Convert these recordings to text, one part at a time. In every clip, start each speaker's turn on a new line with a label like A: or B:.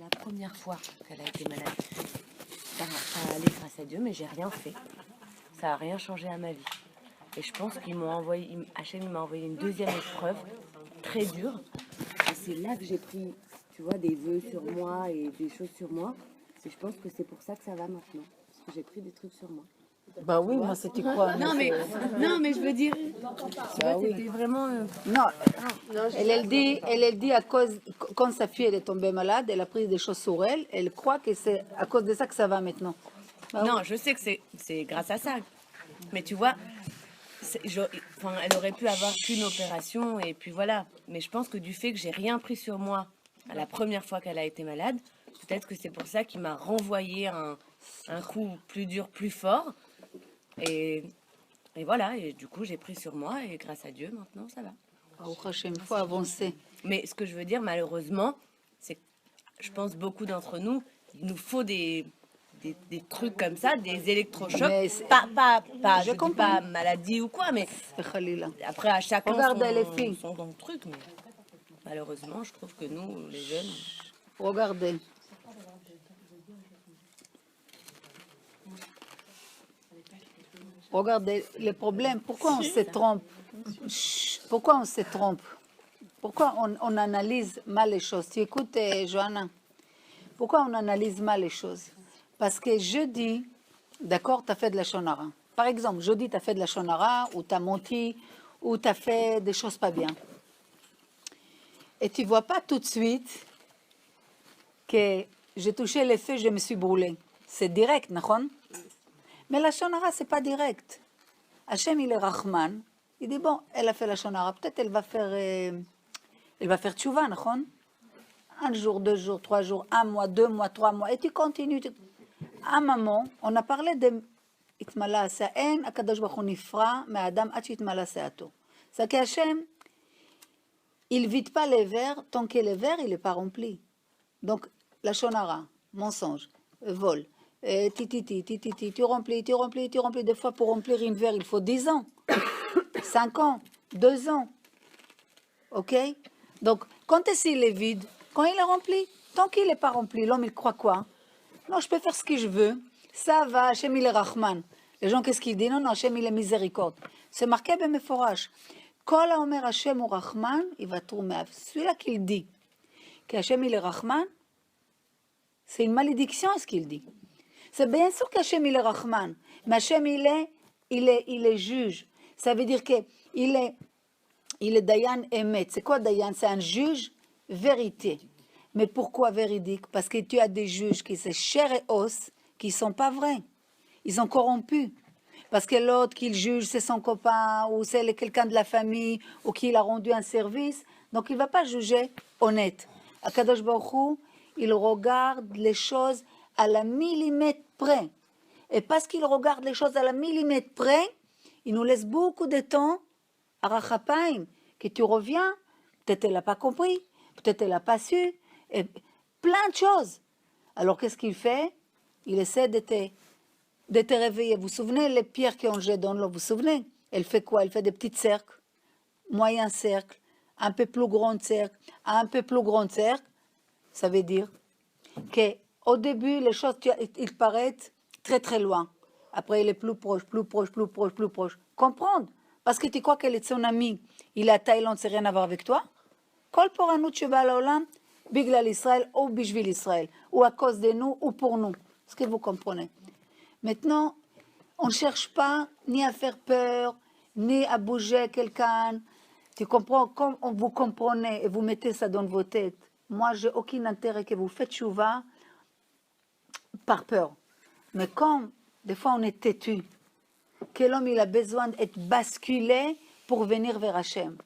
A: La première fois qu'elle a été malade, ça allait grâce à Dieu, mais j'ai rien fait. Ça n'a rien changé à ma vie. Et je pense qu'ils m'ont envoyé, Hachem m'a envoyé une deuxième épreuve très dure. Et c'est là que j'ai pris, tu vois, des vœux sur moi et des choses sur moi. Et je pense que c'est pour ça que ça va maintenant. Parce que j'ai pris des trucs sur moi.
B: Bah oui, moi c'était quoi?
A: Non mais je veux dire,
B: Bah oui.
A: c'était vraiment...
B: Non, elle dit à cause, quand sa fille elle est tombée malade, elle a pris des choses sur elle, elle croit que c'est à cause de ça que ça va maintenant. Bah
A: Non, je sais que c'est grâce à ça. Mais tu vois, elle aurait pu avoir qu'une opération et puis voilà. Mais je pense que du fait que j'ai rien pris sur moi à la première fois qu'elle a été malade, peut-être que c'est pour ça qu'il m'a renvoyé un coup plus dur, plus fort. Et voilà, et du coup j'ai pris sur moi et grâce à Dieu maintenant ça va.
B: au prochaine fois avancer.
A: Mais ce que je veux dire malheureusement, c'est que je pense beaucoup d'entre nous, il nous faut des trucs comme ça, des électrochocs, je dis pas maladie ou quoi, mais après à chacun son truc. Mais malheureusement, je trouve que nous, les jeunes...
B: Regardez. Regardez, le problème, pourquoi on se trompe? Pourquoi on se trompe? Pourquoi on analyse mal les choses? Tu écoutes, Johanna, pourquoi on analyse mal les choses? Parce que jeudi, d'accord, tu as fait de la shonara. Par exemple, jeudi, tu as fait de la shonara, ou tu as menti, ou tu as fait des choses pas bien. Et tu ne vois pas tout de suite que j'ai touché les feux, je me suis brûlée. C'est direct, non? Mais la shonara, ce n'est pas direct. Hachem, il est Rahman. Il dit, bon, elle a fait la shonara, peut-être elle va faire tchouva, non? Un jour, 2 jours, 3 jours, 1 mois, 2 mois, 3 mois, et tu continues. À un moment, on a parlé de Itmala Sa'en, Akadosh Baruch Hu Nifra, mais Adam Ach Itmala Sa'ato. C'est que Hachem, il ne vide pas les verres tant que le verre, il n'est pas rempli. Donc, la shonara, mensonge, vol, tu remplis. Des fois, pour remplir une verre, il faut 10 ans, 5 ans, 2 ans. Ok? Donc, quand est-ce qu'il est vide? Quand il est rempli? Tant qu'il n'est pas rempli, l'homme, il croit quoi? Non, je peux faire ce que je veux. Ça va, Hachem, il est Rahman. Les gens, qu'est-ce qu'ils disent? Non, Hachem, il est miséricorde. C'est marqué במפורש. כל האומר Hachem ou Rahman, il va trouver. Celui-là qu'il dit que Hachem, il est Rahman, c'est une malédiction, ce qu'il dit. C'est bien sûr qu'Hachem, il est Rahman. Mais Hachem, il est juge. Ça veut dire qu'il est Dayan Emet. C'est quoi Dayan? C'est un juge vérité. Mais pourquoi véridique? Parce que tu as des juges qui sont chair et os, qui ne sont pas vrais. Ils sont corrompus. Parce que l'autre qu'il juge, c'est son copain, ou c'est quelqu'un de la famille, ou qu'il a rendu un service. Donc il ne va pas juger honnête. Akadosh Baruch Hu, il regarde les choses à la millimètre près. Et parce qu'il regarde les choses à la millimètre près, il nous laisse beaucoup de temps à Rachapaim, que tu reviens, peut-être elle n'a pas compris, peut-être elle n'a pas su, et plein de choses. Alors qu'est-ce qu'il fait? Il essaie de te réveiller. Vous vous souvenez les pierres qu'on jette dans l'eau? Vous vous souvenez? Elle fait quoi? Elle fait des petits cercles, moyen cercle, un peu plus grand cercle, un peu plus grand cercle. Ça veut dire qu'au début, les choses, ils paraissent très très loin. Après, il est plus proche. Comprendre? Parce que tu crois qu'elle est son amie. Il est à Thaïlande, c'est rien à voir avec toi. Kol poranut sheba laolam, biglal Israël ou bishvil Israël, ou à cause de nous ou pour nous. Est-ce que vous comprenez? Maintenant, on ne cherche pas ni à faire peur, ni à bouger quelqu'un. Tu comprends? Comme vous comprenez et vous mettez ça dans vos têtes, moi, j'ai aucun intérêt que vous faites chouva par peur. Mais comme des fois on est têtu, que l'homme il a besoin d'être basculé pour venir vers Hachem.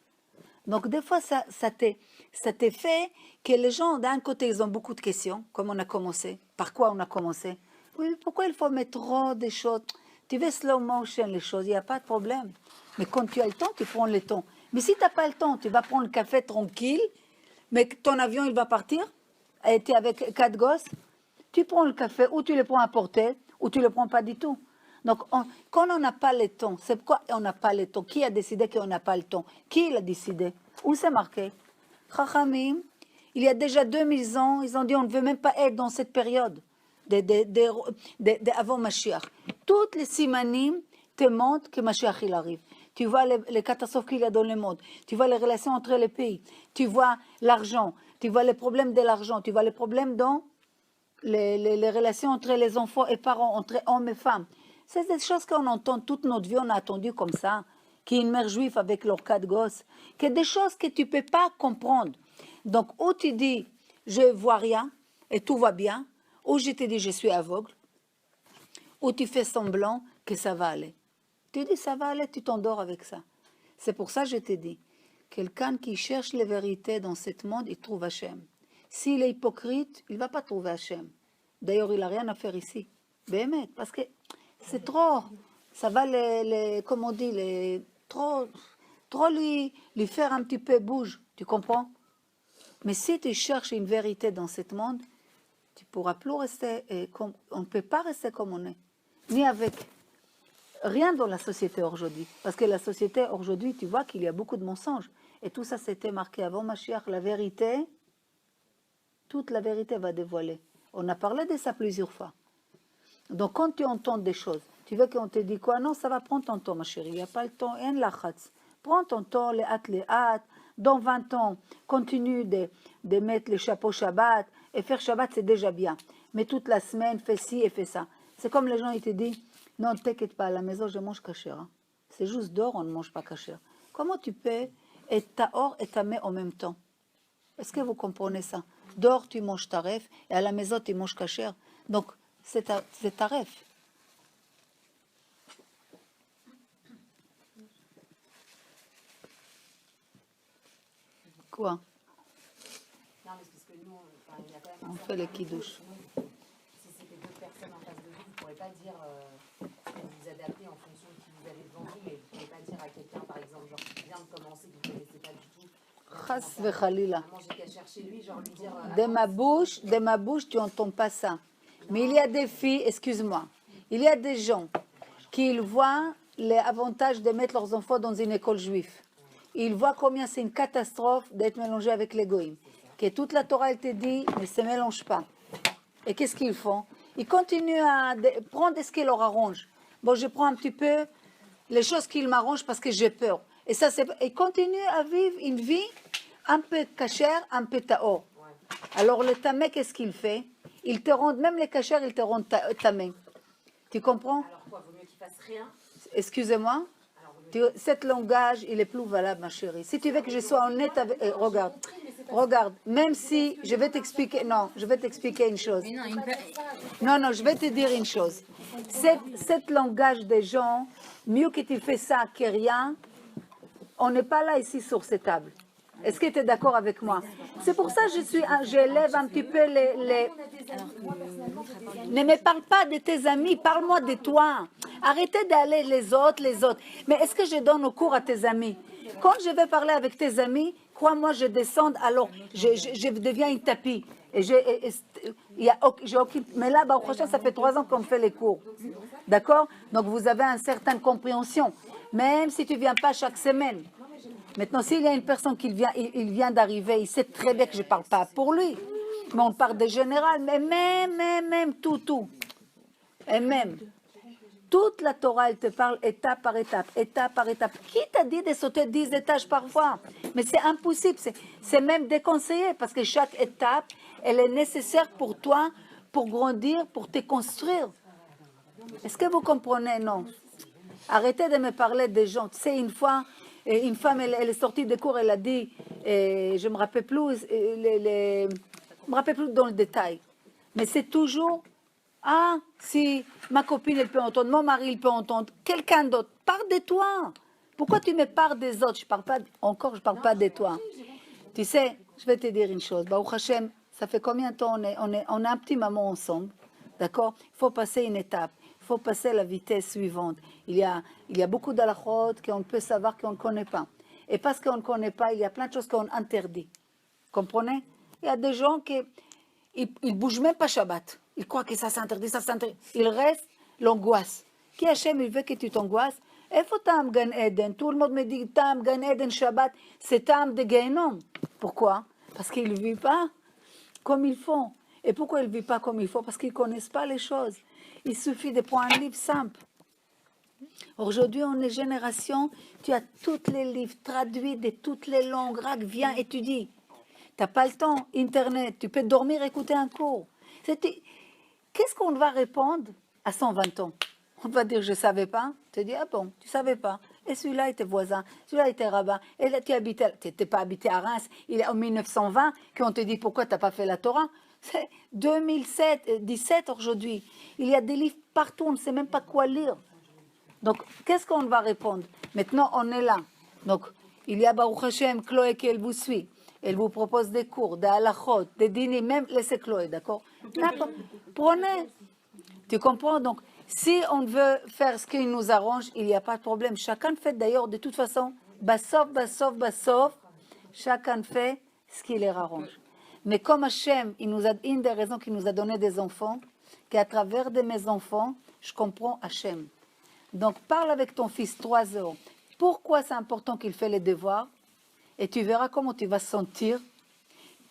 B: Donc des fois ça te fait que les gens d'un côté ils ont beaucoup de questions, comme on a commencé. Par quoi on a commencé? Oui, pourquoi il faut mettre trop de choses? Tu veux slow motion les choses, il n'y a pas de problème. Mais quand tu as le temps, tu prends le temps. Mais si tu n'as pas le temps, tu vas prendre le café tranquille, mais ton avion il va partir, et tu es avec 4 gosses, tu prends le café, ou tu le prends à portée, ou tu ne le prends pas du tout. Donc, quand on n'a pas le temps, c'est pourquoi on n'a pas le temps. Qui a décidé qu'on n'a pas le temps? Qui l'a décidé? Où c'est marqué? Chachamim, Il y a déjà 2000 ans, ils ont dit on ne veut même pas être dans cette période avant Mashiach. Toutes les simanim te montrent que Mashiach il arrive. Tu vois les catastrophes qu'il y a dans le monde. Tu vois les relations entre les pays. Tu vois l'argent. Tu vois les problèmes de l'argent. Tu vois les problèmes dans les relations entre les enfants et parents, entre hommes et femmes. C'est des choses qu'on entend toute notre vie, on a attendu comme ça, qu'il y ait une mère juive avec leurs 4 gosses, que des choses que tu ne peux pas comprendre. Donc, ou tu dis, je ne vois rien et tout va bien, ou je te dis, je suis aveugle, ou tu fais semblant que ça va aller. Tu dis, ça va aller, tu t'endors avec ça. C'est pour ça que je te dis, quelqu'un qui cherche les vérités dans ce monde, il trouve Hachem. S'il est hypocrite, il ne va pas trouver Hachem. D'ailleurs, il n'a rien à faire ici. Bémet, parce que c'est trop. Ça va comme on dit, trop lui faire un petit peu bouge. Tu comprends? Mais si tu cherches une vérité dans ce monde, tu ne pourras plus rester, on ne peut pas rester comme on est. Ni avec rien dans la société aujourd'hui. Parce que la société aujourd'hui, tu vois qu'il y a beaucoup de mensonges. Et tout ça, c'était marqué avant Mashiach. La vérité, toute la vérité va dévoiler. On a parlé de ça plusieurs fois. Donc, quand tu entends des choses, tu veux qu'on te dise quoi? Non, ça va prendre ton temps, ma chérie. Il n'y a pas le temps. En lachatz. Prends ton temps, les hâtes. Dans 20 ans, continue de mettre les chapeaux Shabbat. Et faire Shabbat, c'est déjà bien. Mais toute la semaine, fais ci et fais ça. C'est comme les gens, ils te disent, non, ne t'inquiète pas, à la maison, je mange kasher. Hein. C'est juste d'or, on ne mange pas kasher. Comment tu peux être tahor et tamé en même temps? Est-ce que vous comprenez ça? Dehors, tu manges taref, et à la maison, tu manges kasher. Donc, c'est taref. Quoi?
A: Non, mais parce que nous, il y a quand même
B: on fait les kidouches.
A: Si c'était deux personnes en face de vous, vous ne pourrez pas dire que vous adaptez en fonction de qui vous avez devant vous, mais vous ne pouvez pas dire à quelqu'un, par exemple, genre qui vient de commencer, que vous ne connaissez pas du tout.
B: Chas vechalila.
A: J'ai qu'à chercher lui, genre lui dire.
B: De ma bouche, tu n'entends pas ça. Mais il y a des filles, excuse-moi, il y a des gens qui voient les avantages de mettre leurs enfants dans une école juive. Ils voient combien c'est une catastrophe d'être mélangé avec les goïms. Que toute la Torah, elle te dit, ne se mélange pas. Et qu'est-ce qu'ils font? Ils continuent à prendre ce qui leur arrange. Bon, je prends un petit peu les choses qui m'arrangent parce que j'ai peur. Et ça, ils continuent à vivre une vie un peu cachère, un peu tahor. Alors le tamé, qu'est-ce qu'il fait? Il te rend, même les cachères, ils te rendent tamé. Tu comprends?
A: Alors quoi, vaut mieux qu'il fasse rien?
B: Excusez-moi. Cet langage, il est plus valable, ma chérie. Si tu veux que je sois honnête avec... regarde, même si... Je vais t'expliquer... Non, je vais t'expliquer une chose. Non, je vais te dire une chose. Cet langage des gens, mieux que tu fais ça que rien, on n'est pas là ici sur cette table. Est-ce que tu es d'accord avec moi? C'est pour ça que j'élève un petit peu les... Ne me parle pas de tes amis, parle-moi de toi. Arrêtez d'aller les autres. Mais est-ce que je donne au cours à tes amis? Quand je vais parler avec tes amis, crois-moi, je descends, alors je deviens un tapis. Et mais là, au prochain, ça fait 3 ans qu'on fait les cours. D'accord? Donc vous avez une certaine compréhension. Même si tu ne viens pas chaque semaine. Maintenant, s'il y a une personne qui vient d'arriver, il sait très bien que je ne parle pas pour lui. Mais on parle des générales, mais même, tout. Et même, toute la Torah, elle te parle étape par étape. Qui t'a dit de sauter 10 étages parfois? Mais c'est impossible, c'est même déconseillé, parce que chaque étape, elle est nécessaire pour toi, pour grandir, pour te construire. Est-ce que vous comprenez? Non. Arrêtez de me parler des gens. Tu sais, une fois, une femme, elle est sortie de cours, elle a dit, je ne me rappelle plus, je me rappelle plus dans le détail. Mais c'est toujours, si ma copine, elle peut entendre, mon mari, il peut entendre, quelqu'un d'autre, parle de toi. Pourquoi tu me parles des autres? Je ne parle pas de toi. Tu sais, je vais te dire une chose. Baruch Hashem, ça fait combien de temps on est un petit moment ensemble, d'accord? Il faut passer une étape. Il faut passer à la vitesse suivante. Il y a beaucoup d'halachot qu'on peut savoir qu'on ne connaît pas. Et parce qu'on ne connaît pas, il y a plein de choses qu'on interdit. Comprenez? Il y a des gens qui ne bougent même pas Shabbat. Ils croient que ça s'interdit, ça s'interdit. Ils restent l'angoisse. Qui Hachem, il veut que tu t'angoisses? Iffo Tam Gan Eden? Tout le monde me dit Tam Gan Eden Shabbat, c'est Tam de Gehenom. Pourquoi? Parce qu'ils ne vivent pas comme ils font. Et pourquoi ils ne vivent pas comme il faut? Parce qu'ils ne connaissent pas les choses. Il suffit de prendre un livre simple. Aujourd'hui, on est génération, tu as tous les livres traduits de toutes les langues. Viens, étudie. Tu n'as pas le temps, Internet, tu peux dormir, écouter un cours. Qu'est-ce qu'on va répondre à 120 ans? On va dire, je ne savais pas. Tu dis, ah bon, tu ne savais pas. Et celui-là était voisin, celui-là était rabbin. Et là, tu n'étais pas habité à Reims. Il est en 1920 qu'on te dit, pourquoi tu n'as pas fait la Torah? C'est 2017 aujourd'hui. Il y a des livres partout, on ne sait même pas quoi lire. Donc, qu'est-ce qu'on va répondre? Maintenant, on est là. Donc, il y a Baruch Hashem, Chloé qui elle vous suit. Elle vous propose des cours, des halachot, des dîners, même laissez Chloé, d'accord? D'accord. Prenez. Tu comprends? Donc, si on veut faire ce qui nous arrange, il n'y a pas de problème. Chacun fait d'ailleurs, de toute façon, bassov, chacun fait ce qui les arrange. Mais comme Hachem, il nous a une des raisons qu'il nous a donné des enfants, qu'à travers de mes enfants, je comprends Hachem. Donc, parle avec ton fils 3 heures. Pourquoi c'est important qu'il fait les devoirs? Et tu verras comment tu vas sentir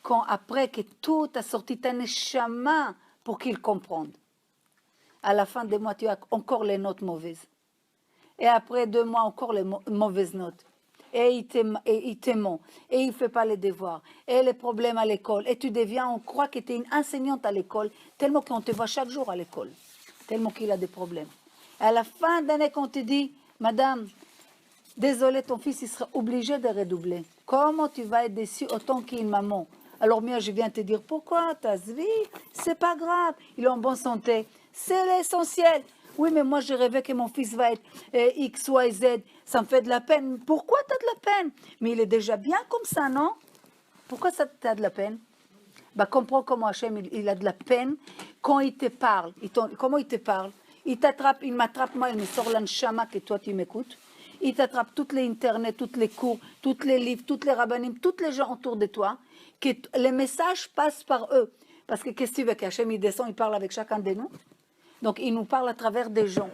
B: quand après que tout a sorti ta neshama pour qu'il comprenne. À la fin des mois, tu as encore les notes mauvaises. Et après 2 mois, encore les mauvaises notes. Et il te ment. Et il ne fait pas les devoirs. Et les problèmes à l'école. Et tu deviens, on croit que tu es une enseignante à l'école, tellement qu'on te voit chaque jour à l'école. Tellement qu'il a des problèmes. Et à la fin d'année, quand on te dit, madame, désolé, ton fils, il sera obligé de redoubler. Comment tu vas être déçu autant qu'une maman? Alors moi, je viens te dire, pourquoi ta vie? C'est pas grave. Il est en bonne santé. C'est l'essentiel. Oui, mais moi, je rêvais que mon fils va être X, Y, Z. Ça me fait de la peine. Pourquoi tu as de la peine? Mais il est déjà bien comme ça, non? Pourquoi ça t'a de la peine? Bah, comprends comment Hachem, il a de la peine quand il te parle. Comment il te parle? Il t'attrape, il m'attrape, moi, il me sort l'anshama que toi, tu m'écoutes. Il t'attrape toutes les internet, toutes les cours, tous les livres, toutes les rabbinim, tous les gens autour de toi, que les messages passent par eux. Parce que qu'est-ce que tu veux qu'Hachem, il descend, il parle avec chacun de nous? Donc, il nous parle à travers des gens.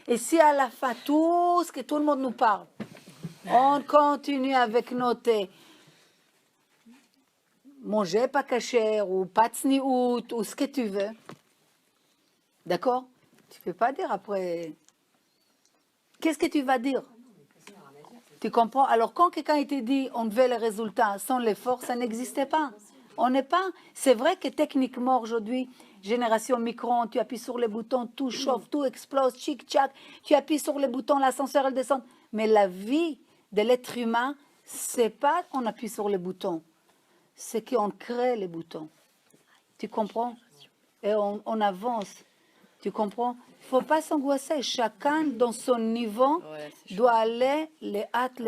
B: Et si à la fin, tout ce que tout le monde nous parle, on continue avec notre manger pas cachère ou pas tsniout ou ce que tu veux, d'accord? Tu ne peux pas dire après. Qu'est-ce que tu vas dire? Tu comprends? Alors, quand quelqu'un il te dit on veut les résultats sans l'effort, ça n'existait pas. On n'est pas. C'est vrai que techniquement, aujourd'hui, génération micro, tu appuies sur les boutons, tout chauffe, tout explose, tchic-tchac, tu appuies sur les boutons, l'ascenseur, elle descend. Mais la vie de l'être humain, c'est pas on appuie sur les boutons, c'est qu'on crée les boutons. Tu comprends? Et on avance. Tu comprends? Il ne faut pas s'angoisser. Chacun, dans son niveau, doit aller les hâtes.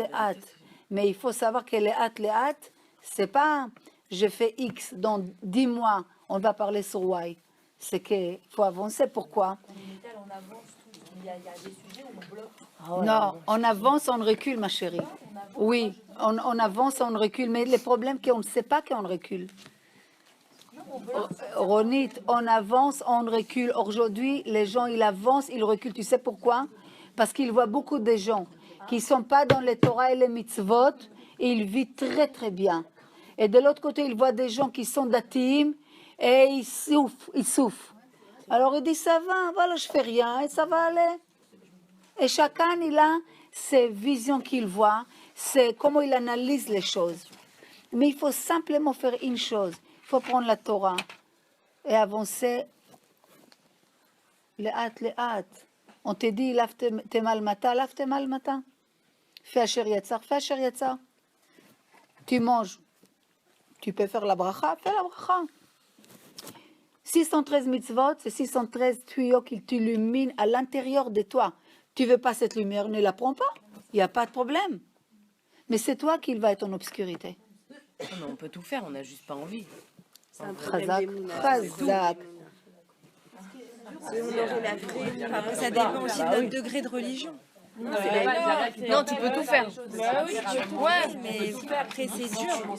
B: Mais il faut savoir que les hâtes, c'est pas je fais X, dans 10 mois, on va parler sur Y. C'est qu'il faut avancer. Pourquoi?
C: On avance tout. Il y a des sujets où on bloque.
B: Non, on avance, on recule, ma chérie. Oui, on avance, on recule. Mais le problème, c'est qu'on ne sait pas qu'on recule. Ronit, on avance, on recule. Aujourd'hui, les gens, ils avancent, ils reculent. Tu sais pourquoi? Parce qu'ils voient beaucoup de gens qui ne sont pas dans les Torah et les mitzvot et ils vivent très très bien. Et de l'autre côté, ils voient des gens qui sont datim et ils souffrent. Alors ils disent, ça va, voilà, je fais rien et ça va aller. Et chacun, il a ses visions qu'il voit, c'est comment il analyse les choses. Mais il faut simplement faire une chose. Il faut prendre la Torah et avancer les hâtes. On te dit, lave tes malmata. Fais asher yatzar, fais asher yatzar. Tu manges. Tu peux faire la bracha, fais la bracha. 613 mitzvot, c'est 613 tuyaux qui t'illuminent à l'intérieur de toi. Tu veux pas cette lumière, ne la prends pas. Il n'y a pas de problème. Mais c'est toi qui va être en obscurité.
A: Non, mais on peut tout faire, on n'a juste pas envie.
B: Chazak.
C: Ça dépend aussi de notre degré de religion.
A: Non, tu peux tout faire.
C: Ouais, mais après c'est dur.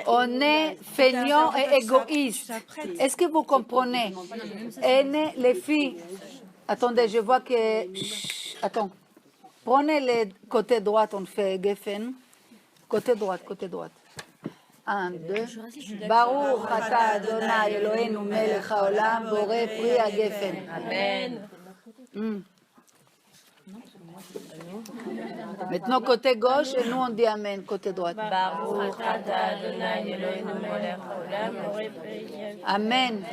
B: On est feignant et égoïste. Est-ce que vous comprenez? Les filles. Attendez, je vois que. Attends. Prenez le côté droit, on fait Geffen. Côté droite. 1, 2. Baruch ata Adonai Eloheinu melech haolam boré pri hagefen.
A: Amen.
B: Maintenant, côté gauche, et nous on dit Amen, côté droite.
A: Baruch ata Adonai Eloheinu melech haolam boré pri hagefen.
B: Amen.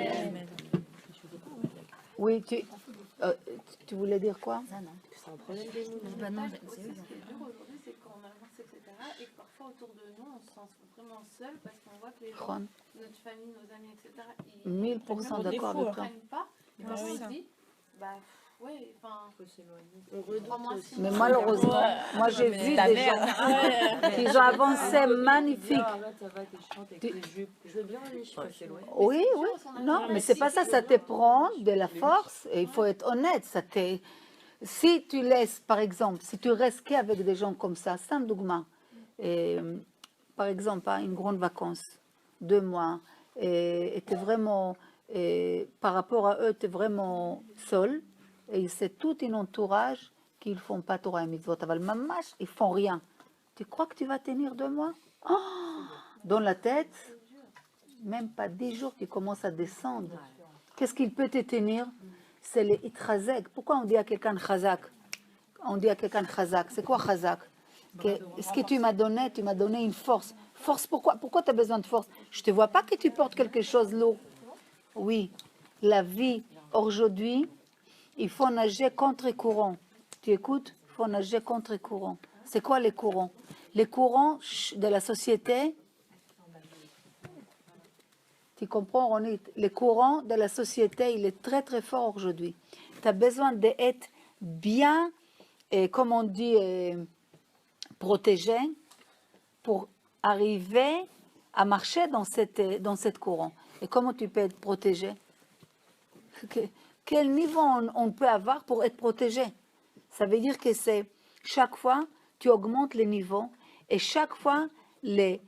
B: Oui, tu voulais dire quoi?
D: Aujourd'hui, c'est qu'on avance, etc. Et que parfois autour de nous, on se sent vraiment seul parce qu'on voit que les gens,
B: Juan,
D: notre famille, nos amis, etc.,
B: 1000% d'accord avec
D: ne
B: toi.
D: prennent pas. Et parfois on se dit, bah ouais, enfin,
B: Mais malheureusement, moi j'ai vu des gens qui ont avancé magnifique.
C: Je veux bien aller, je peux s'éloigner.
B: Oui, oui. Non, mais c'est pas ça. Ça te prend de la force. Et il faut être honnête. Si tu laisses, par exemple, si tu restes qu'avec des gens comme ça, c'est un dogma. Par exemple, à une grande vacance, 2 mois, et tu es vraiment, par rapport à eux, tu es vraiment seul. Et c'est tout un entourage qui ne font pas Torah et Mitzvot. Aval mamash, ils font rien. Tu crois que tu vas tenir 2 mois? Oh, dans la tête, même pas 10 jours, tu commences à descendre. Qu'est-ce qu'il peut te tenir? C'est les itrazek. Pourquoi on dit à quelqu'un chazak? On dit à quelqu'un chazak. C'est quoi chazak? Ce que tu m'as donné une force. Force pourquoi? Pourquoi tu as besoin de force? Je ne te vois pas que tu portes quelque chose lourd. Oui, la vie, aujourd'hui, il faut nager contre-courant. Tu écoutes? Il faut nager contre-courant. C'est quoi les courants? Les courants de la société. Tu comprends, Ronit? Les courants de la société, il est très très fort aujourd'hui. Tu as besoin d'être bien, comme on dit, protégé pour arriver à marcher dans cette courant. Et comment tu peux être protégé? Quel niveau on peut avoir pour être protégé? Ça veut dire que c'est chaque fois, tu augmentes les niveaux et chaque fois, les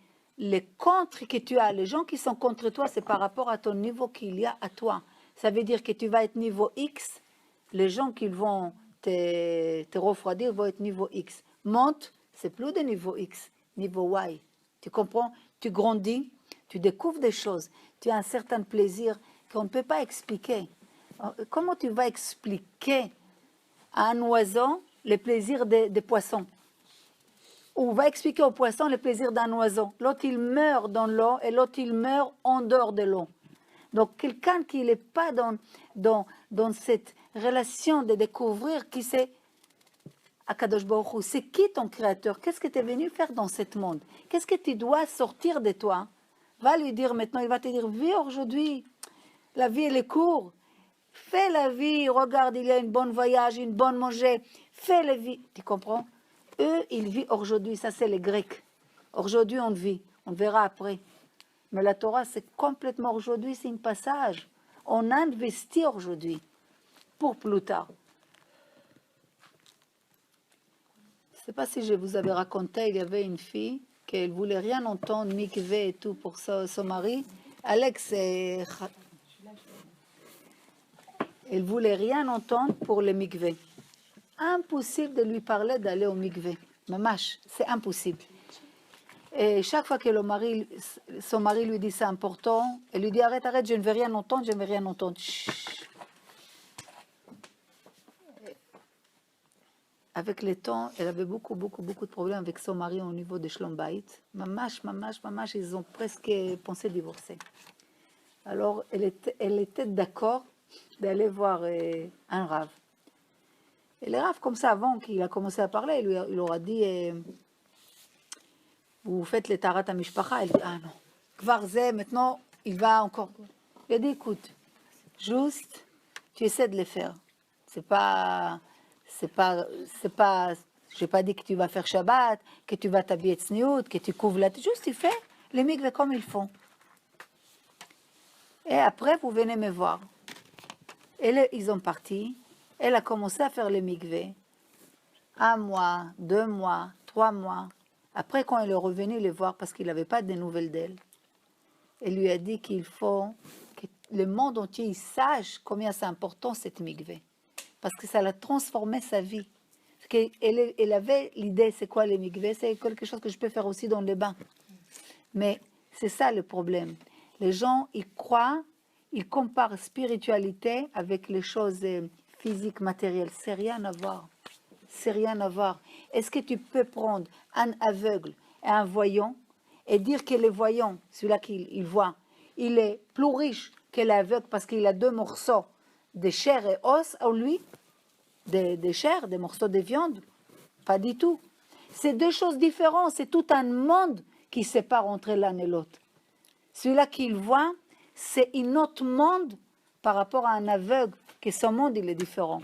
B: contres que tu as, les gens qui sont contre toi, c'est par rapport à ton niveau qu'il y a à toi. Ça veut dire que tu vas être niveau X, les gens qui vont te refroidir vont être niveau X. Monte, c'est plus de niveau X, niveau Y. Tu comprends? Tu grandis, tu découvres des choses, tu as un certain plaisir qu'on ne peut pas expliquer. Comment tu vas expliquer à un oiseau le plaisir des poissons? Ou va expliquer au poisson le plaisir d'un oiseau. L'autre, il meurt dans l'eau et l'autre, il meurt en dehors de l'eau. Donc, quelqu'un qui n'est pas dans cette relation de découvrir qui c'est Akadosh Baruch Hu, c'est qui ton créateur? Qu'est-ce que tu es venu faire dans ce monde? Qu'est-ce que tu dois sortir de toi? Va lui dire maintenant, il va te dire, vis aujourd'hui, la vie elle est courte. Fais la vie, regarde, il y a une bonne voyage, une bonne manger. Fais la vie. Tu comprends? Eux, ils vivent aujourd'hui, ça c'est les Grecs. Aujourd'hui, on vit, on verra après. Mais la Torah, c'est complètement aujourd'hui, c'est un passage. On investit aujourd'hui pour plus tard. Je ne sais pas si je vous avais raconté, il y avait une fille qu'elle ne voulait rien entendre, mikvé et tout pour son mari. Alex, elle ne voulait rien entendre pour le mikvé. Impossible de lui parler d'aller au mikvé. Mamash, c'est impossible. Et chaque fois que son mari lui dit c'est important, elle lui dit arrête, je ne vais rien entendre, je ne vais rien entendre. Chut. Avec le temps, elle avait beaucoup de problèmes avec son mari au niveau de Shlom Bayit. Mamash, ils ont presque pensé divorcer. Alors, elle était d'accord d'aller voir un rave. Et le rave, comme ça, avant qu'il a commencé à parler, il leur a dit vous faites les tarat à mishpacha. Elle dit ah non. Kvarze, maintenant, il va encore. Il a dit écoute, juste, tu essaies de les faire. C'est pas, j'ai pas dit que tu vas faire Shabbat, que tu vas t'habiller tsniout, que tu couvres la tête. Juste, tu fais les mikveh comme ils font. Et après, vous venez me voir. Et ils ont parti. Elle a commencé à faire les mikveh. 1 mois, 2 mois, 3 mois. Après, quand elle est revenue les voir, parce qu'il n'avait pas de nouvelles d'elle, elle lui a dit qu'il faut que le monde entier il sache combien c'est important cette mikveh. Parce que ça l'a transformé sa vie. Parce elle avait l'idée, c'est quoi les mikveh? C'est quelque chose que je peux faire aussi dans les bains. Mais C'est ça le problème. Les gens, ils croient, ils comparent spiritualité avec les choses physiques, matérielles. C'est rien à voir. C'est rien à voir. Est-ce que tu peux prendre un aveugle et un voyant et dire que le voyant, celui-là qu'il voit, il est plus riche que l'aveugle parce qu'il a 2 morceaux de chair et os en lui, de chair, des morceaux de viande? Pas du tout. C'est 2 choses différentes. C'est tout un monde qui sépare entre l'un et l'autre. Celui-là qu'il voit, c'est un autre monde par rapport à un aveugle, que son monde il est différent.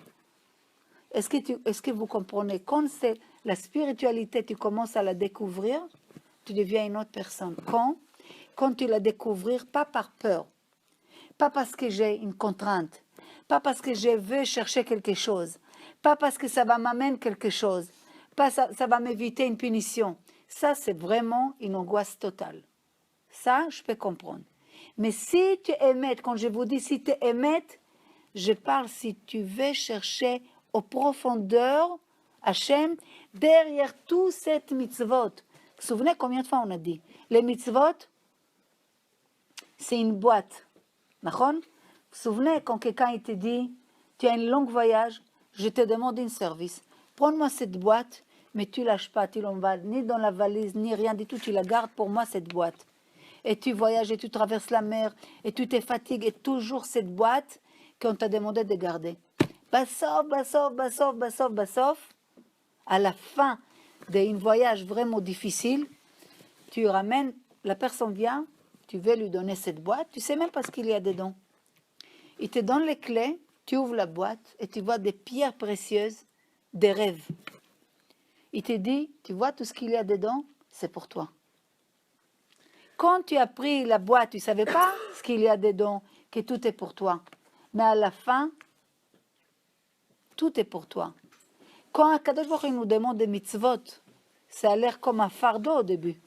B: Est-ce que vous comprenez? Quand c'est la spiritualité, tu commences à la découvrir, tu deviens une autre personne. Quand tu la découvrir, pas par peur, pas parce que j'ai une contrainte, pas parce que je veux chercher quelque chose, pas parce que ça va m'amener quelque chose, pas ça va m'éviter une punition. Ça, c'est vraiment une angoisse totale. Ça, je peux comprendre. Mais si tu émettes, quand je vous dis si tu émettes, je parle si tu veux chercher aux profondeurs Hachem, derrière tout cette mitzvot. Vous vous souvenez combien de fois on a dit? Les mitzvot, c'est une boîte. D'accord? Vous vous souvenez quand quelqu'un te dit, tu as un long voyage, je te demande un service. Prends-moi cette boîte, mais tu ne lâches pas, tu l'emballes ni dans la valise, ni rien du tout, tu la gardes pour moi cette boîte. Et tu voyages et tu traverses la mer et tu te fatigues et toujours cette boîte qu'on t'a demandé de garder. Bassof, à la fin d'un voyage vraiment difficile, tu ramènes, la personne vient, tu veux lui donner cette boîte, tu sais même pas ce qu'il y a dedans. Il te donne les clés, tu ouvres la boîte et tu vois des pierres précieuses, des rêves. Il te dit, tu vois tout ce qu'il y a dedans, c'est pour toi. Quand tu as pris la boîte, tu ne savais pas ce qu'il y a dedans, que tout est pour toi. Mais à la fin, tout est pour toi. Quand Akadosh Baruch Hu nous demande des mitzvot, ça a l'air comme un fardeau au début.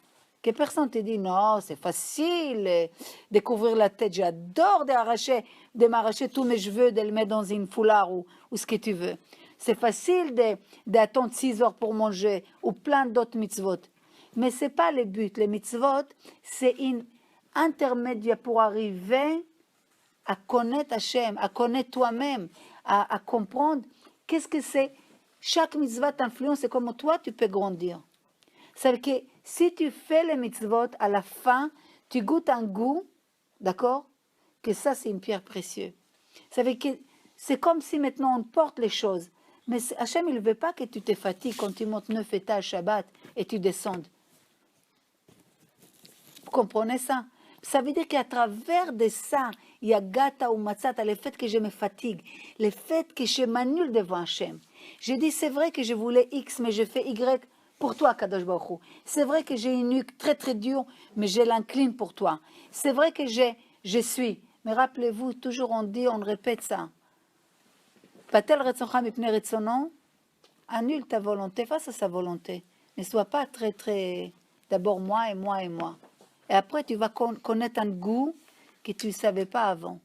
B: Que personne ne te dit, non, c'est facile de couvrir la tête. J'adore de m'arracher tous mes cheveux, de les mettre dans une foulard ou ce que tu veux. C'est facile d'attendre 6 heures pour manger ou plein d'autres mitzvot. Mais ce n'est pas le but. Les mitzvot, c'est une intermédiaire pour arriver à connaître Hachem, à connaître toi-même, à comprendre qu'est-ce que c'est. Chaque mitzvah t'influence et comment toi tu peux grandir. C'est que si tu fais les mitzvot, à la fin, tu goûtes un goût, d'accord, que ça c'est une pierre précieuse. Ça veut que c'est comme si maintenant on porte les choses. Mais Hachem, il ne veut pas que tu te fatigues quand tu montes 9 étages Shabbat et tu descendes. Vous comprenez ça? Ça veut dire qu'à travers de ça, il y a gata ou matzata, le fait que je me fatigue, le fait que je m'annule devant Hachem. Je dis, c'est vrai que je voulais X, mais je fais Y pour toi, Kadosh Baruch Hu. C'est vrai que j'ai une nuque très très dure, mais je l'incline pour toi. C'est vrai que je suis. Mais rappelez-vous, toujours on dit, on répète ça. Patel retzoncha mipnei retzono, annule ta volonté face à sa volonté. Ne sois pas très très, d'abord moi et moi et moi. Et après, tu vas connaître un goût que tu ne savais pas avant.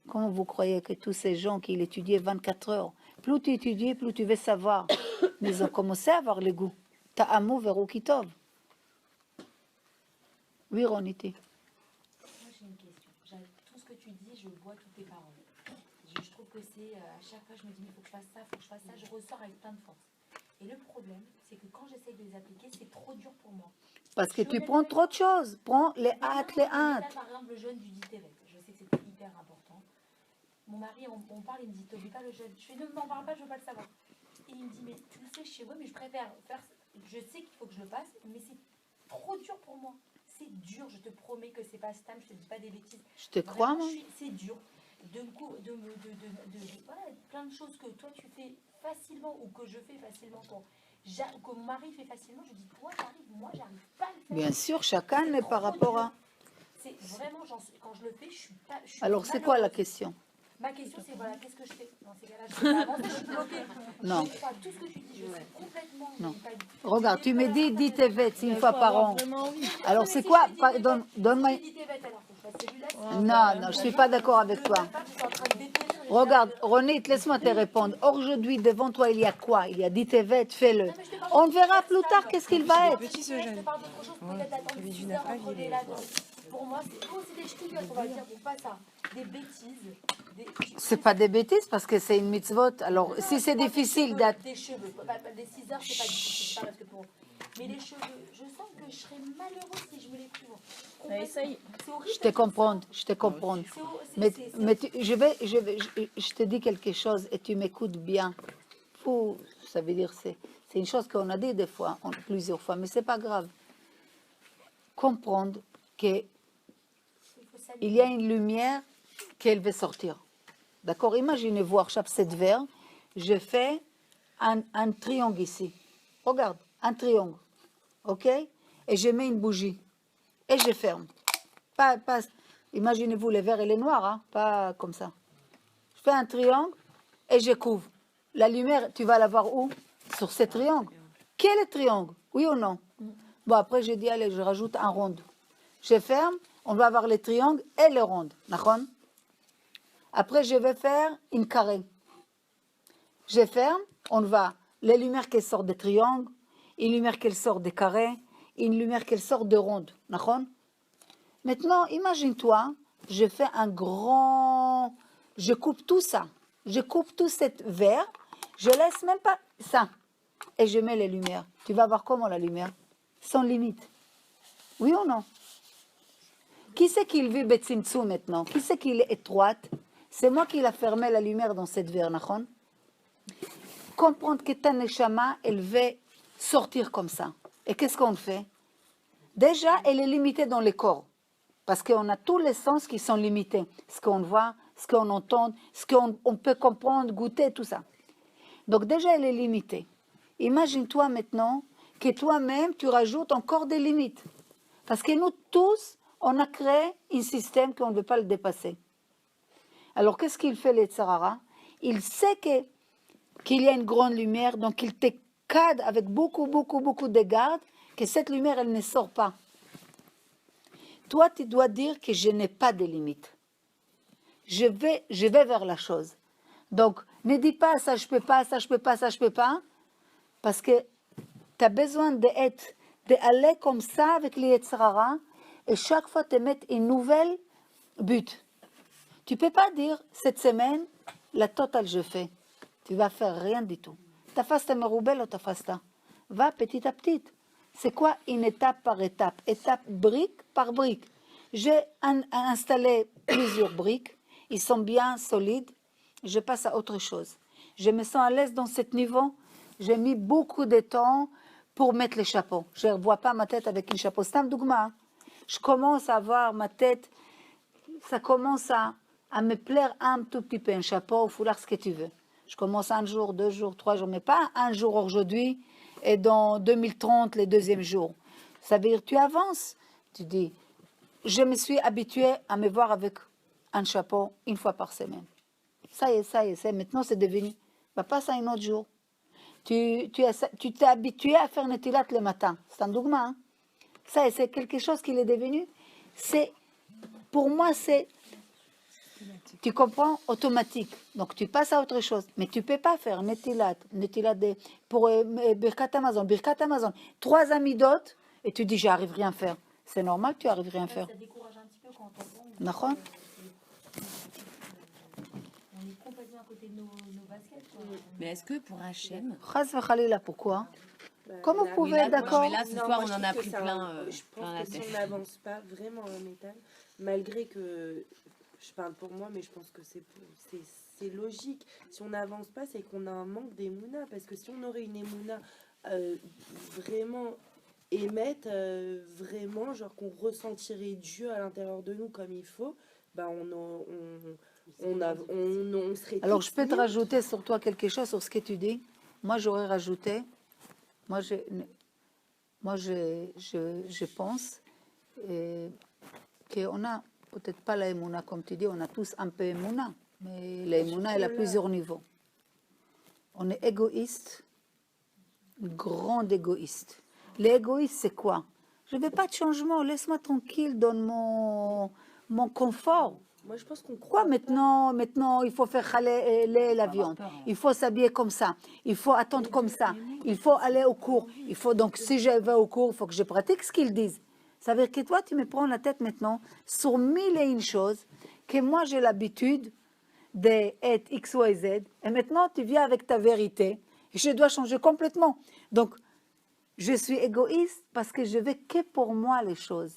B: Comment vous croyez que tous ces gens qui l'étudiaient 24 heures, plus tu étudies, plus tu veux savoir. Mais ils ont commencé à avoir le goût. Ta'amu veru kitov. Oui, Roniti.
C: Moi, j'ai une question. Tout ce que tu dis, je vois toutes tes paroles. Je trouve que c'est, à chaque fois, je me dis, il faut que je fasse ça, il faut que je fasse ça. Je ressors avec plein de force. Et le problème, c'est que quand j'essaye de les appliquer, c'est trop dur pour moi.
B: Parce que tu prends trop de choses. Prends les hâtes, les hâtes.
C: Par exemple, le jeûne du Ditevet. Je sais que c'était hyper important. Mon mari, on parle, il me dit, t'oublies pas le jeûne. Je fais, ne m'en parle pas, je veux pas le savoir. Et il me dit, mais tu le sais chez moi, mais je préfère faire. Je sais qu'il faut que je le fasse, mais c'est trop dur pour moi. C'est dur, je te promets que c'est pas Stam, je te dis pas des bêtises.
B: Je te crois, moi.
C: C'est dur. Voilà, plein de choses que toi tu fais facilement ou que je fais facilement, que mon mari fait facilement, je dis, toi t'arrives, moi j'arrive pas à le faire.
B: Bien sûr, chacun est par rapport à...
C: C'est vraiment, quand je le fais, je suis pas...
B: Alors, c'est quoi la question?
C: Ma question, c'est voilà, qu'est-ce que je fais dans ces cas-là? Je peux pas avancer, je suis bloquée.
B: Non.
C: Je crois tout ce que tu dis, je suis complètement...
B: Non.
C: Pas...
B: Regarde, tu me dis, dis tes vêtements une fois par an. Alors, c'est quoi? Donne-moi...
C: Si je dis tes vêtements, alors faut que je fasse celui-là.
B: Non, non, je ne suis pas d'accord avec toi.
C: Je suis en train de déterrer
B: Regarde, Ronit, laisse-moi te répondre. Aujourd'hui, devant toi, il y a quoi? Il y a dit Tevet, fais-le.
C: Non, mais je te parle
B: On
C: de-
B: verra plus tard qu'est-ce qu'il va être.
E: Petit, ce
C: Je te
E: jeune.
C: parle d'autre chose, peut-être d'attendre 6 heures entre les lacs. Pour moi, c'est des shtigotes, on va dire, pour pas ça. Des bêtises.
B: C'est pas des bêtises parce que c'est une mitzvot. Alors, si c'est difficile d'être.
C: Des cheveux, des 6 heures, c'est pas difficile, c'est pas parce que pour... Mais les cheveux, je sens que je serais malheureuse si je me les prive.
D: Essaye.
C: C'est horrible.
B: Je te comprends, je te comprends. Mais je te dis quelque chose et tu m'écoutes bien. Fou, ça veut dire c'est une chose qu'on a dit des fois, plusieurs fois, mais c'est pas grave. Comprendre que il y a une lumière qu'elle veut sortir. D'accord? Imaginez voir chaque 7 verres, je fais un triangle ici. Regarde, un triangle. OK? Et je mets une bougie. Et je ferme. Imaginez-vous, les verres et les noirs, hein? Pas comme ça. Je fais un triangle et je couvre. La lumière, tu vas la voir où? Sur ce triangle. Quel est le triangle? Oui ou non? Bon, après, j'ai dit, allez, je rajoute un rond. Je ferme, on va avoir les triangles et les rondes. D'accord? Après, je vais faire une carré. Je ferme, on va, les lumières qui sortent des triangles, une lumière qui sort des carrés, une lumière qui sort de rondes. D'accord? Maintenant, imagine-toi, je fais un grand... Je coupe tout ça. Je coupe tout cet verre. Je laisse même pas ça. Et je mets les lumières. Tu vas voir comment la lumière? Sans limite. Oui ou non? Qui c'est qui vit Betsimtsou maintenant? Qui c'est qui est étroite? C'est moi qui l'a fermé la lumière dans cette verre, Nachon? Comprendre que ta neshama, elle veut sortir comme ça. Et qu'est-ce qu'on fait? Déjà, elle est limitée dans les corps. Parce qu'on a tous les sens qui sont limités. Ce qu'on voit, ce qu'on entend, ce qu'on peut comprendre, goûter, tout ça. Donc déjà, elle est limitée. Imagine-toi maintenant que toi-même, tu rajoutes encore des limites. Parce que nous tous, on a créé un système qu'on ne veut pas le dépasser. Alors, qu'est-ce qu'il fait, les Tsarara? Il sait qu'il y a une grande lumière, donc il te cadre avec beaucoup de garde, que cette lumière, elle ne sort pas. Toi, tu dois dire que je n'ai pas de limites. Je vais vers la chose. Donc, ne dis pas ça, je peux pas, ça, je peux pas, ça, je peux pas, parce que tu as besoin d'aller comme ça avec les Yetzirara et chaque fois te mettre une nouvelle but. Tu peux pas dire cette semaine, la totale je fais. Tu vas faire rien du tout. Ta fasta meroubel ou ta fasta. Va petit à petit. C'est quoi une étape par étape? Étape brique par brique. J'ai installé plusieurs briques. Ils sont bien solides. Je passe à autre chose. Je me sens à l'aise dans ce niveau. J'ai mis beaucoup de temps pour mettre les chapeaux. Je ne vois pas ma tête avec un chapeau. C'est un dougma. Je commence à avoir ma tête. Ça commence à me plaire un tout petit peu. Un chapeau, un foulard, ce que tu veux. Je commence un jour, 2 jours, 3 jours, mais pas un jour aujourd'hui et dans 2030, le deuxième jour. Ça veut dire tu avances. Tu dis, je me suis habituée à me voir avec un chapeau une fois par semaine. Ça y est, maintenant c'est devenu. Va passer un autre jour. Tu t'es habitué à faire netilat le matin. C'est un dougma. Hein? Ça y est, c'est quelque chose qui est devenu. Pour moi, c'est... Tu comprends? Automatique. Donc, tu passes à autre chose. Mais tu ne peux pas faire netilat pour Birkat Amazon. 3 amidot, et tu dis, j'arrive rien à faire. C'est normal que tu n'arrives rien à faire.
C: Ça décourage un petit peu quand on tombe.
B: D'accord?
C: On est complètement à côté de nos baskets. Quoi.
A: Mais est-ce que pour Hachem...
B: Chas v'chalila, pourquoi? Comment vous pouvez être d'accord?
A: Mais là, ce
E: Non,
A: soir,
E: moi,
A: on
E: je
A: en
E: trouve
A: a
E: que
A: pris
E: ça-
A: plein,
E: Je
A: plein la
E: pense que
A: tête.
E: si on n'avance pas vraiment en métal, malgré que, je parle pour moi, mais je pense que c'est logique. Si on n'avance pas, c'est qu'on a un manque d'émouna. Parce que si on aurait une émouna vraiment émette, vraiment, genre qu'on ressentirait Dieu à l'intérieur de nous comme il faut, bah on serait.
B: Alors,
E: tous
B: je peux te
E: libres.
B: rajouter sur toi quelque chose sur ce que tu dis. Moi, j'aurais rajouté, je pense qu'on a peut-être pas la émouna, comme tu dis, on a tous un peu émouna, mais la émouna, elle a plusieurs niveaux. On est égoïste, grand égoïste. L'égoïste, c'est quoi? Je ne veux pas de changement, laisse-moi tranquille, donne mon confort.
E: Moi, je pense qu'on
B: Pourquoi
E: croit
B: maintenant, il faut faire la viande, il faut s'habiller comme ça, il faut attendre comme ça, il faut aller au cours, il faut donc, si je vais au cours, il faut que je pratique ce qu'ils disent. Ça veut dire que toi, tu me prends la tête maintenant sur mille et une choses que moi, j'ai l'habitude d'être X, Y, Z, et maintenant, tu viens avec ta vérité, et je dois changer complètement. Donc, je suis égoïste parce que je veux que pour moi les choses.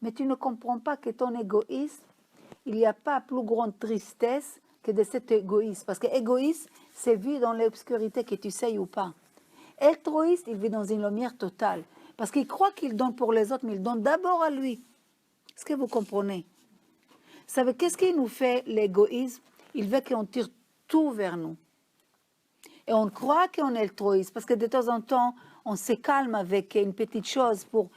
B: Mais tu ne comprends pas que ton égoïsme, il n'y a pas plus grande tristesse que de cet égoïsme. Parce que égoïste, c'est vivre dans l'obscurité, que tu sais ou pas. Altruiste, il vit dans une lumière totale. Parce qu'il croit qu'il donne pour les autres, mais il donne d'abord à lui. Est-ce que vous comprenez? Vous savez, qu'est-ce qui nous fait l'égoïsme? Il veut qu'on tire tout vers nous. Et on croit qu'on est altruiste, parce que de temps en temps, on se calme avec une petite chose pour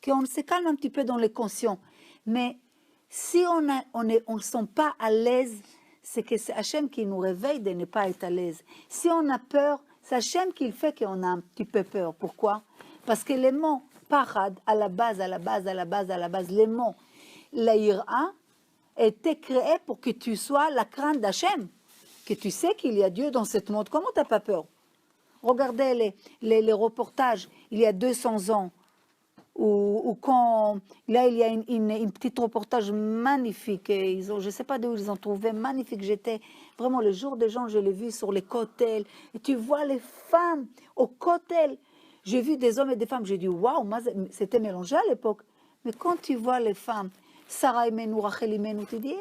B: qu'on se calme un petit peu dans le conscient. Mais si on ne sent pas à l'aise, c'est que c'est Hachem qui nous réveille de ne pas être à l'aise. Si on a peur, c'est Hachem qui fait qu'on a un petit peu peur. Pourquoi? Parce que les mots parad, à la base, les mots, la ira, étaient créés pour que tu sois la crainte d'Hachem, que tu sais qu'il y a Dieu dans ce monde. Comment tu n'as pas peur? Regardez les reportages, il y a 200 ans, ou quand, là, il y a une petite reportage magnifique, et je ne sais pas d'où ils ont trouvé, magnifique, j'étais, vraiment, le jour des gens, je l'ai vu sur les cocktails, et tu vois les femmes au cocktail, j'ai vu des hommes et des femmes, j'ai dit, waouh, c'était mélangé à l'époque, mais quand tu vois les femmes, Sarah Imenu, Rachel Imenu, tu dis,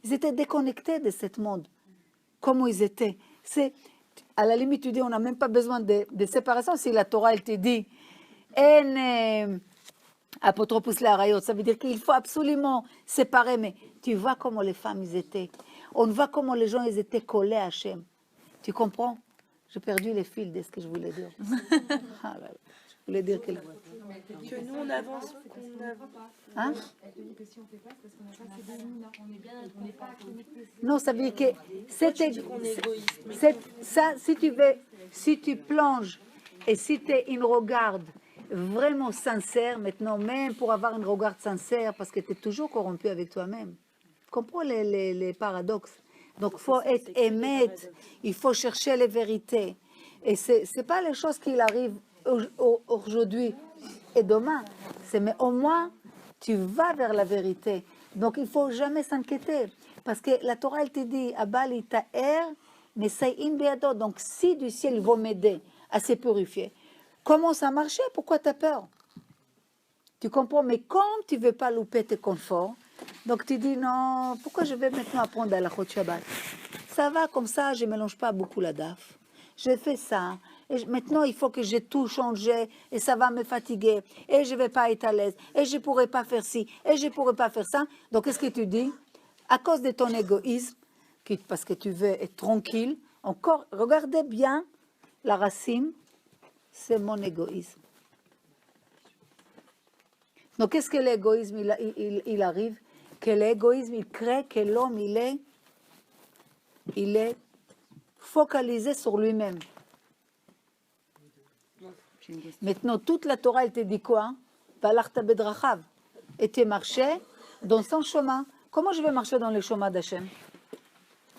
B: ils étaient déconnectés de ce monde, comment ils étaient, c'est, à la limite, tu dis, on n'a même pas besoin de séparation, si la Torah, elle te dit, en apotropos la rayot, ça veut dire qu'il faut absolument séparer, mais tu vois comment les femmes ils étaient, on voit comment les gens ils étaient collés à Hachem, tu comprends? J'ai perdu les fils de ce que je voulais dire. Ah là là, je voulais dire
E: que nous, on avance, qu'on avance.
B: Hein? Non, ça veut dire que ça, si tu plonges et si tu es une regarde vraiment sincère, maintenant même pour avoir une regard sincère, parce que tu es toujours corrompu avec toi-même. Comprends les paradoxes. Donc, il faut être aimé, il faut chercher les vérités. Et ce n'est pas les choses qui arrivent aujourd'hui et demain. Mais au moins, tu vas vers la vérité. Donc, il ne faut jamais s'inquiéter. Parce que la Torah, elle te dit, Abali ta'er, mais c'est in beado. Donc, si du ciel, ils vont m'aider à se purifier, comment ça marchait? Pourquoi tu as peur? Tu comprends? Mais comme tu ne veux pas louper tes conforts, donc tu dis non, pourquoi je vais maintenant apprendre à la Chot Shabbat? Ça va comme ça, je ne mélange pas beaucoup la daf. Je fais ça. Et maintenant, il faut que j'ai tout changé et ça va me fatiguer. Et je ne vais pas être à l'aise. Et je ne pourrai pas faire ci. Et je ne pourrai pas faire ça. Donc, qu'est-ce que tu dis? À cause de ton égoïsme, parce que tu veux être tranquille, encore, regardez bien la racine, c'est mon égoïsme. Donc, qu'est-ce que l'égoïsme, il arrive? Que l'égoïsme, il crée que l'homme, il est focalisé sur lui-même. Maintenant, toute la Torah, elle te dit quoi? Et tu marchais dans son chemin. Comment je vais marcher dans le chemin d'Hachem?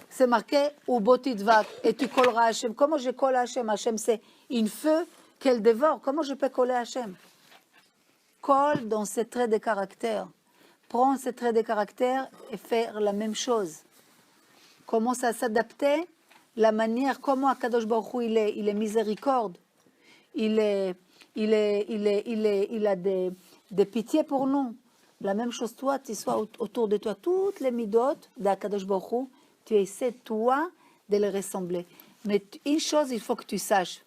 B: C'est marqué ou botitvak, et tu colleras à Hachem. Comment je colle à Hachem? Hachem, c'est une feu qu'elle dévore. Comment je peux coller à Hachem? Colle dans ses traits de caractère. Prends ces traits de caractère et faire la même chose. Commence à s'adapter, la manière, comment Akadosh Baruch Hu, il est miséricorde. Il a des pitiés pour nous. La même chose, toi, tu sois autour de toi, toutes les midotes d'Akadosh Baruch Hu, tu essaies, toi, de les ressembler. Mais une chose, il faut que tu saches,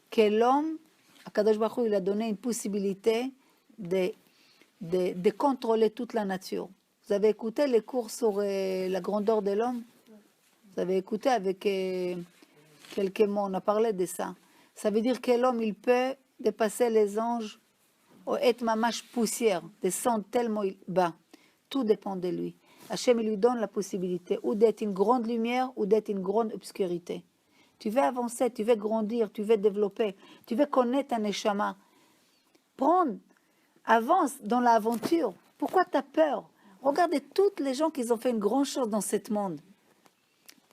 B: que l'homme, Akadosh Baruch Hu, il a donné une possibilité de contrôler toute la nature. Vous avez écouté les cours sur la grandeur de l'homme? Vous avez écouté avec quelques mots, on a parlé de ça. Ça veut dire que l'homme, il peut dépasser les anges ou être mamache poussière, descendre tellement bas. Tout dépend de lui. Hachem, il lui donne la possibilité ou d'être une grande lumière ou d'être une grande obscurité. Tu veux avancer, tu veux grandir, tu veux développer, tu veux connaître un neshama. Avance dans l'aventure. Pourquoi tu as peur? Regardez toutes les gens qui ont fait une grande chose dans ce monde.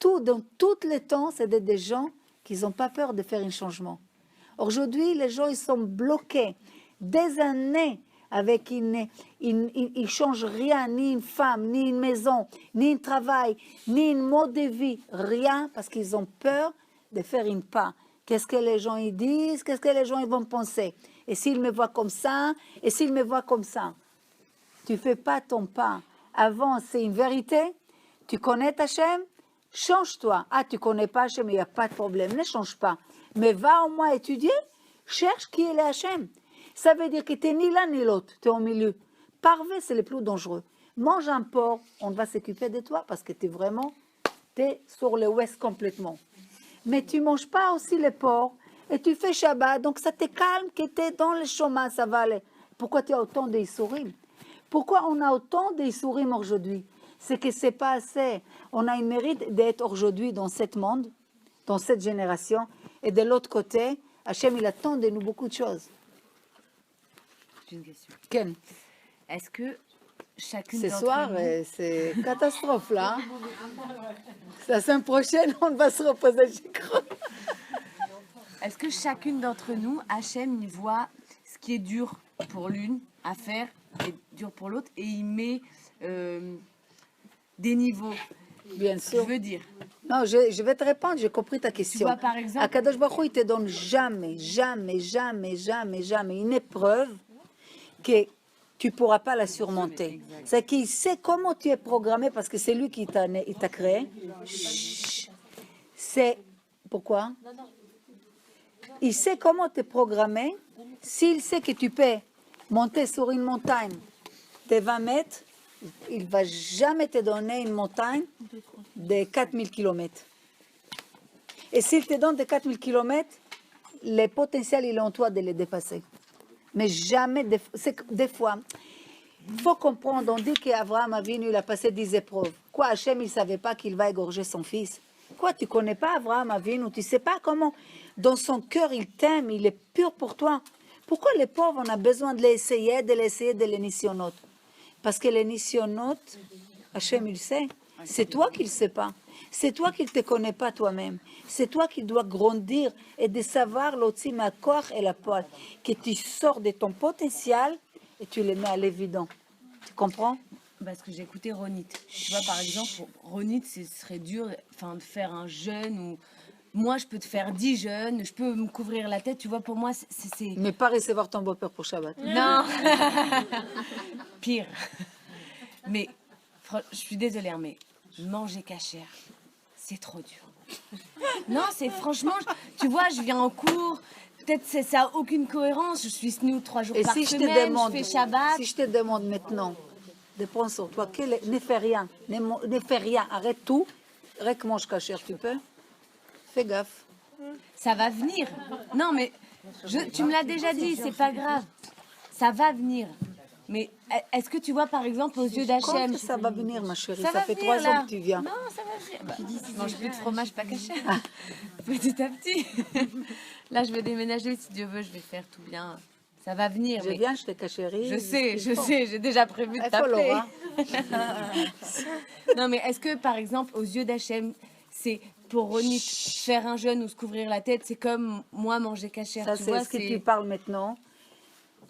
B: Dans tous les temps, c'est des gens qui n'ont pas peur de faire un changement. Aujourd'hui, les gens, ils sont bloqués des années avec ils ne changent rien, ni une femme, ni une maison, ni un travail, ni un mode de vie, rien, parce qu'ils ont peur de faire un pas. Qu'est-ce que les gens ils disent? Qu'est-ce que les gens ils vont penser? Et s'ils me voient comme ça? Et s'ils me voient comme ça? Tu ne fais pas ton pas. Avant, c'est une vérité. Tu connais ta Hachem? Change-toi. Ah, tu ne connais pas Hachem, il n'y a pas de problème. Ne change pas. Mais va au moins étudier. Cherche qui est le Hachem. Ça veut dire que tu n'es ni l'un ni l'autre. Tu es au milieu. Parvé, c'est le plus dangereux. Mange un porc, on va s'occuper de toi parce que tu es sur le ouest complètement. Mais tu ne manges pas aussi les porcs et tu fais Shabbat. Donc ça te calme que tu es dans le chemin, ça va aller. Pourquoi tu as autant d'Issourim? Pourquoi on a autant d'Issourim aujourd'hui? C'est que c'est pas assez. On a une mérite d'être aujourd'hui dans ce monde, dans cette génération. Et de l'autre côté, Hachem, il attend de nous beaucoup de choses.
A: J'ai une question.
B: Ken,
A: Est-ce que chacune
B: ce
A: d'entre
B: soir,
A: nous...
B: c'est catastrophe là. La semaine prochaine, on va se reposer, je crois.
A: Est-ce que chacune d'entre nous, Hachem, il voit ce qui est dur pour l'une à faire et dur pour l'autre et il met des niveaux?
B: Bien
A: Je
B: sûr.
A: veux dire,
B: Non, je vais te répondre, j'ai compris ta
A: tu
B: question.
A: vois par exemple,
B: Akadosh Baruch Hu, il te donne jamais une épreuve que tu ne pourras pas la surmonter. C'est qu'il sait comment tu es programmé parce que c'est lui qui t'a créé. Chut. C'est pourquoi? Il sait comment tu es programmé. S'il sait que tu peux monter sur une montagne de 20 mètres, il ne va jamais te donner une montagne de 4000 km. Et s'il te donne de 4000 km, le potentiel il est en toi de les dépasser. Mais jamais, des fois, il faut comprendre, on dit qu'Abraham Avinu, il a passé 10 épreuves. Quoi, Hachem, il ne savait pas qu'il va égorger son fils? Quoi, tu ne connais pas Abraham Avinu? Tu ne sais pas comment, dans son cœur, il t'aime, il est pur pour toi. Pourquoi les pauvres, on a besoin de l'essayer, de les nissionotes? Parce que les nissionotes, Hachem, il sait. C'est toi qui ne le sais pas. C'est toi qui ne te connais pas toi-même. C'est toi qui dois grandir et de savoir l'otzi ma corps et la poêle. Que tu sors de ton potentiel et tu le mets à l'évident. Tu comprends?
A: parce que j'ai écouté Ronit. Tu vois par exemple, pour Ronit, ce serait dur de faire un jeûne ou... Moi, je peux te faire 10 jeûnes, je peux me couvrir la tête, tu vois, pour moi, c'est...
B: Mais pas recevoir ton beau-père pour Shabbat.
A: Non. Pire. Mais, je suis désolée, hein, mais manger cachère, c'est trop dur. Non, c'est franchement, tu vois, je viens en cours, peut-être ça n'a aucune cohérence, je suis snoot 3 jours
B: Et
A: par
B: si je
A: semaine,
B: te demande,
A: je fais Shabbat.
B: si je te demande maintenant de prendre sur toi, ne fais rien, ne fais rien, arrête tout, reste mange cachère, tu peux? Fais gaffe.
A: Ça va venir. Non, mais tu me l'as déjà dit, c'est pas grave. Ça va venir. Mais est-ce que tu vois, par exemple, aux yeux d'Hachem...
B: Quand ça va venir, ma chérie, ça
A: va
B: fait
A: venir,
B: 3
A: là.
B: ans que tu viens.
A: Non, ça va venir. Bah, je mange plus de fromage, pas caché. Petit à petit. Là, je vais déménager, si Dieu veut, je vais faire tout bien. Ça va venir.
B: Je
A: mais
B: viens, je te cachérie.
A: je sais, j'ai déjà prévu de t'appeler. Non, mais est-ce que, par exemple, aux yeux d'Hachem, c'est pour Ronit, faire un jeûne ou se couvrir la tête, c'est comme moi manger cachère,
B: Ça,
A: tu
B: c'est
A: vois,
B: ce que tu parles maintenant.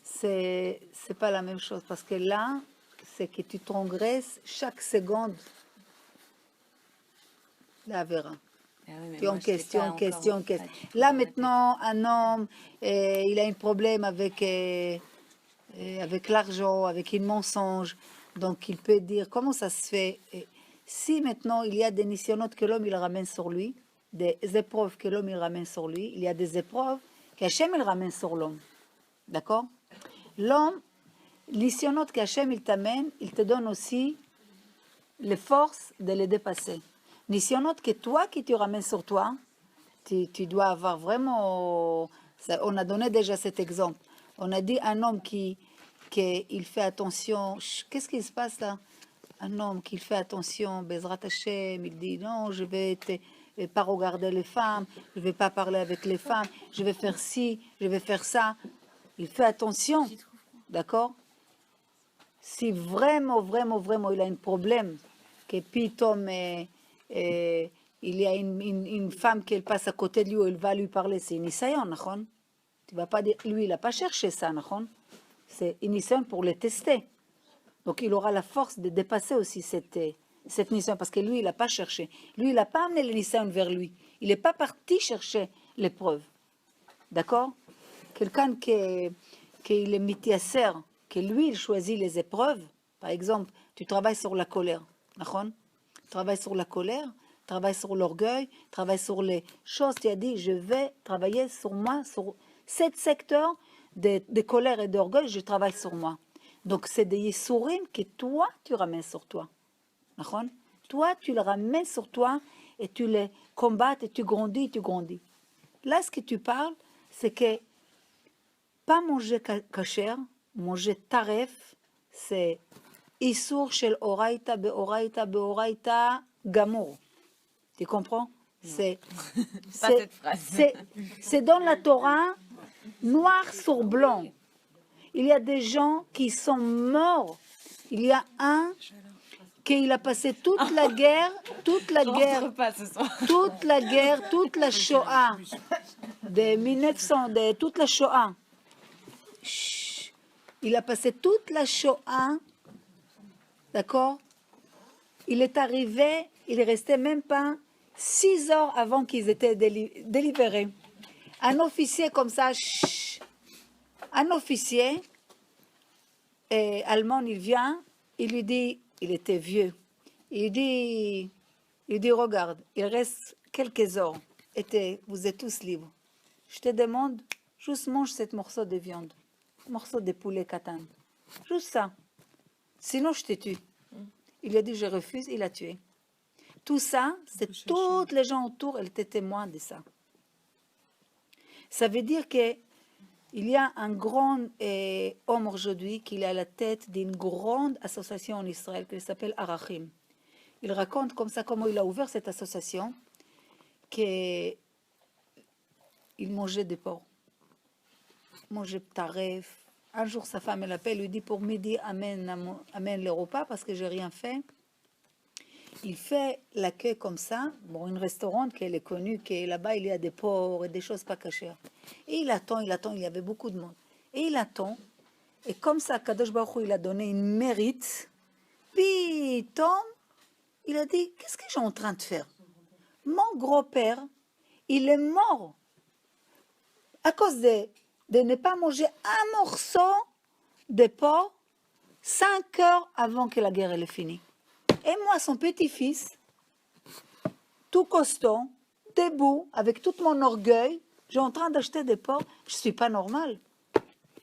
B: C'est pas la même chose. Parce que là, c'est que tu transgresses chaque seconde la verra.
A: Ah oui, mais
B: Tu es
A: moi,
B: en
A: je sais
B: question,
A: pas
B: en question, en
A: encore
B: question.
A: pas du tout
B: Là,
A: dans ma tête.
B: maintenant, un homme, il a un problème avec l'argent, avec un mensonge. Donc, il peut dire, comment ça se fait? Et si maintenant, il y a des nissionotes que l'homme, il ramène sur lui, des épreuves que l'homme, il ramène sur lui, il y a des épreuves qu'Hachem, il ramène sur l'homme. D'accord? L'homme, nissionote qu'Hachem, il t'amène, il te donne aussi les forces de les dépasser. Nissionote que toi, qui tu ramènes sur toi, tu dois avoir vraiment... on a donné déjà cet exemple. On a dit un homme qui il fait attention. Qu'est-ce qui se passe là? Un homme qui fait attention, Bezrat Hashem, il dit non, je vais pas regarder les femmes, je vais pas parler avec les femmes, je vais faire ci, je vais faire ça. Il fait attention, d'accord? si vraiment, vraiment, vraiment, il a un problème, que pitoum, il y a une femme qui passe à côté de lui, où elle va lui parler, c'est Nisayon, נכון? Tu vas pas dire, lui, il n'a pas cherché ça, נכון? C'est Nisayon pour le tester. Donc, il aura la force de dépasser aussi cette Nisayon, parce que lui, il n'a pas cherché. Lui, il n'a pas amené le Nisayon vers lui. Il n'est pas parti chercher l'épreuve. D'accord? Quelqu'un qui est mitiasser, que lui, il choisit les épreuves. Par exemple, tu travailles sur la colère. נכון? Tu travailles sur la colère, travaille sur l'orgueil, travaille sur les choses. Tu as dit, je vais travailler sur moi, sur 7 secteurs de colère et d'orgueil, je travaille sur moi. Donc, c'est des yissourim que toi, tu ramènes sur toi. נכון? Toi, tu les ramènes sur toi et tu les combats et tu grandis. Là, ce que tu parles, c'est que pas manger kasher, manger taref, c'est issour shel oraita beoraita gamour. Tu comprends? C'est
A: Pas cette phrase.
B: c'est dans la Torah, noir sur blanc. Il y a des gens qui sont morts. Il y a un qui a passé toute la guerre, toute la Shoah de 1900, de toute la Shoah. Chut. Il a passé toute la Shoah, d'accord? Il est arrivé, il est resté même pas 6 heures avant qu'ils étaient délibérés. Un officier comme ça, un officier allemand, il vient, il lui dit, il était vieux, il dit, regarde, il reste quelques heures, et vous êtes tous libres. Je te demande, juste mange cette morceau de viande, morceau de poulet katan, juste ça, sinon je te tue. Il a dit, je refuse, il a tué. Tout ça, c'est toutes les gens autour, elles étaient témoins de ça. Ça veut dire que il y a un grand homme aujourd'hui qui est à la tête d'une grande association en Israël qui s'appelle Arachim. Il raconte comme ça comment il a ouvert cette association, qu'il mangeait des porcs, mangeait taref. Un jour, sa femme l'appelle, lui dit pour midi, amène le repas parce que j'ai rien fait. Il fait l'accueil comme ça, bon, un restaurant qu'elle est connue, que là-bas il y a des porcs et des choses pas cachères. Et il attend, il y avait beaucoup de monde. Et il attend, et comme ça, Kadosh Baruch Hu, il a donné une mérite, puis Tom, il a dit, qu'est-ce que j'ai en train de faire? Mon gros-père, il est mort à cause de ne pas manger un morceau de porc 5 heures avant que la guerre elle est finie. Et moi, son petit-fils, tout costaud, debout, avec tout mon orgueil, j'ai en train d'acheter des porcs, je ne suis pas normale.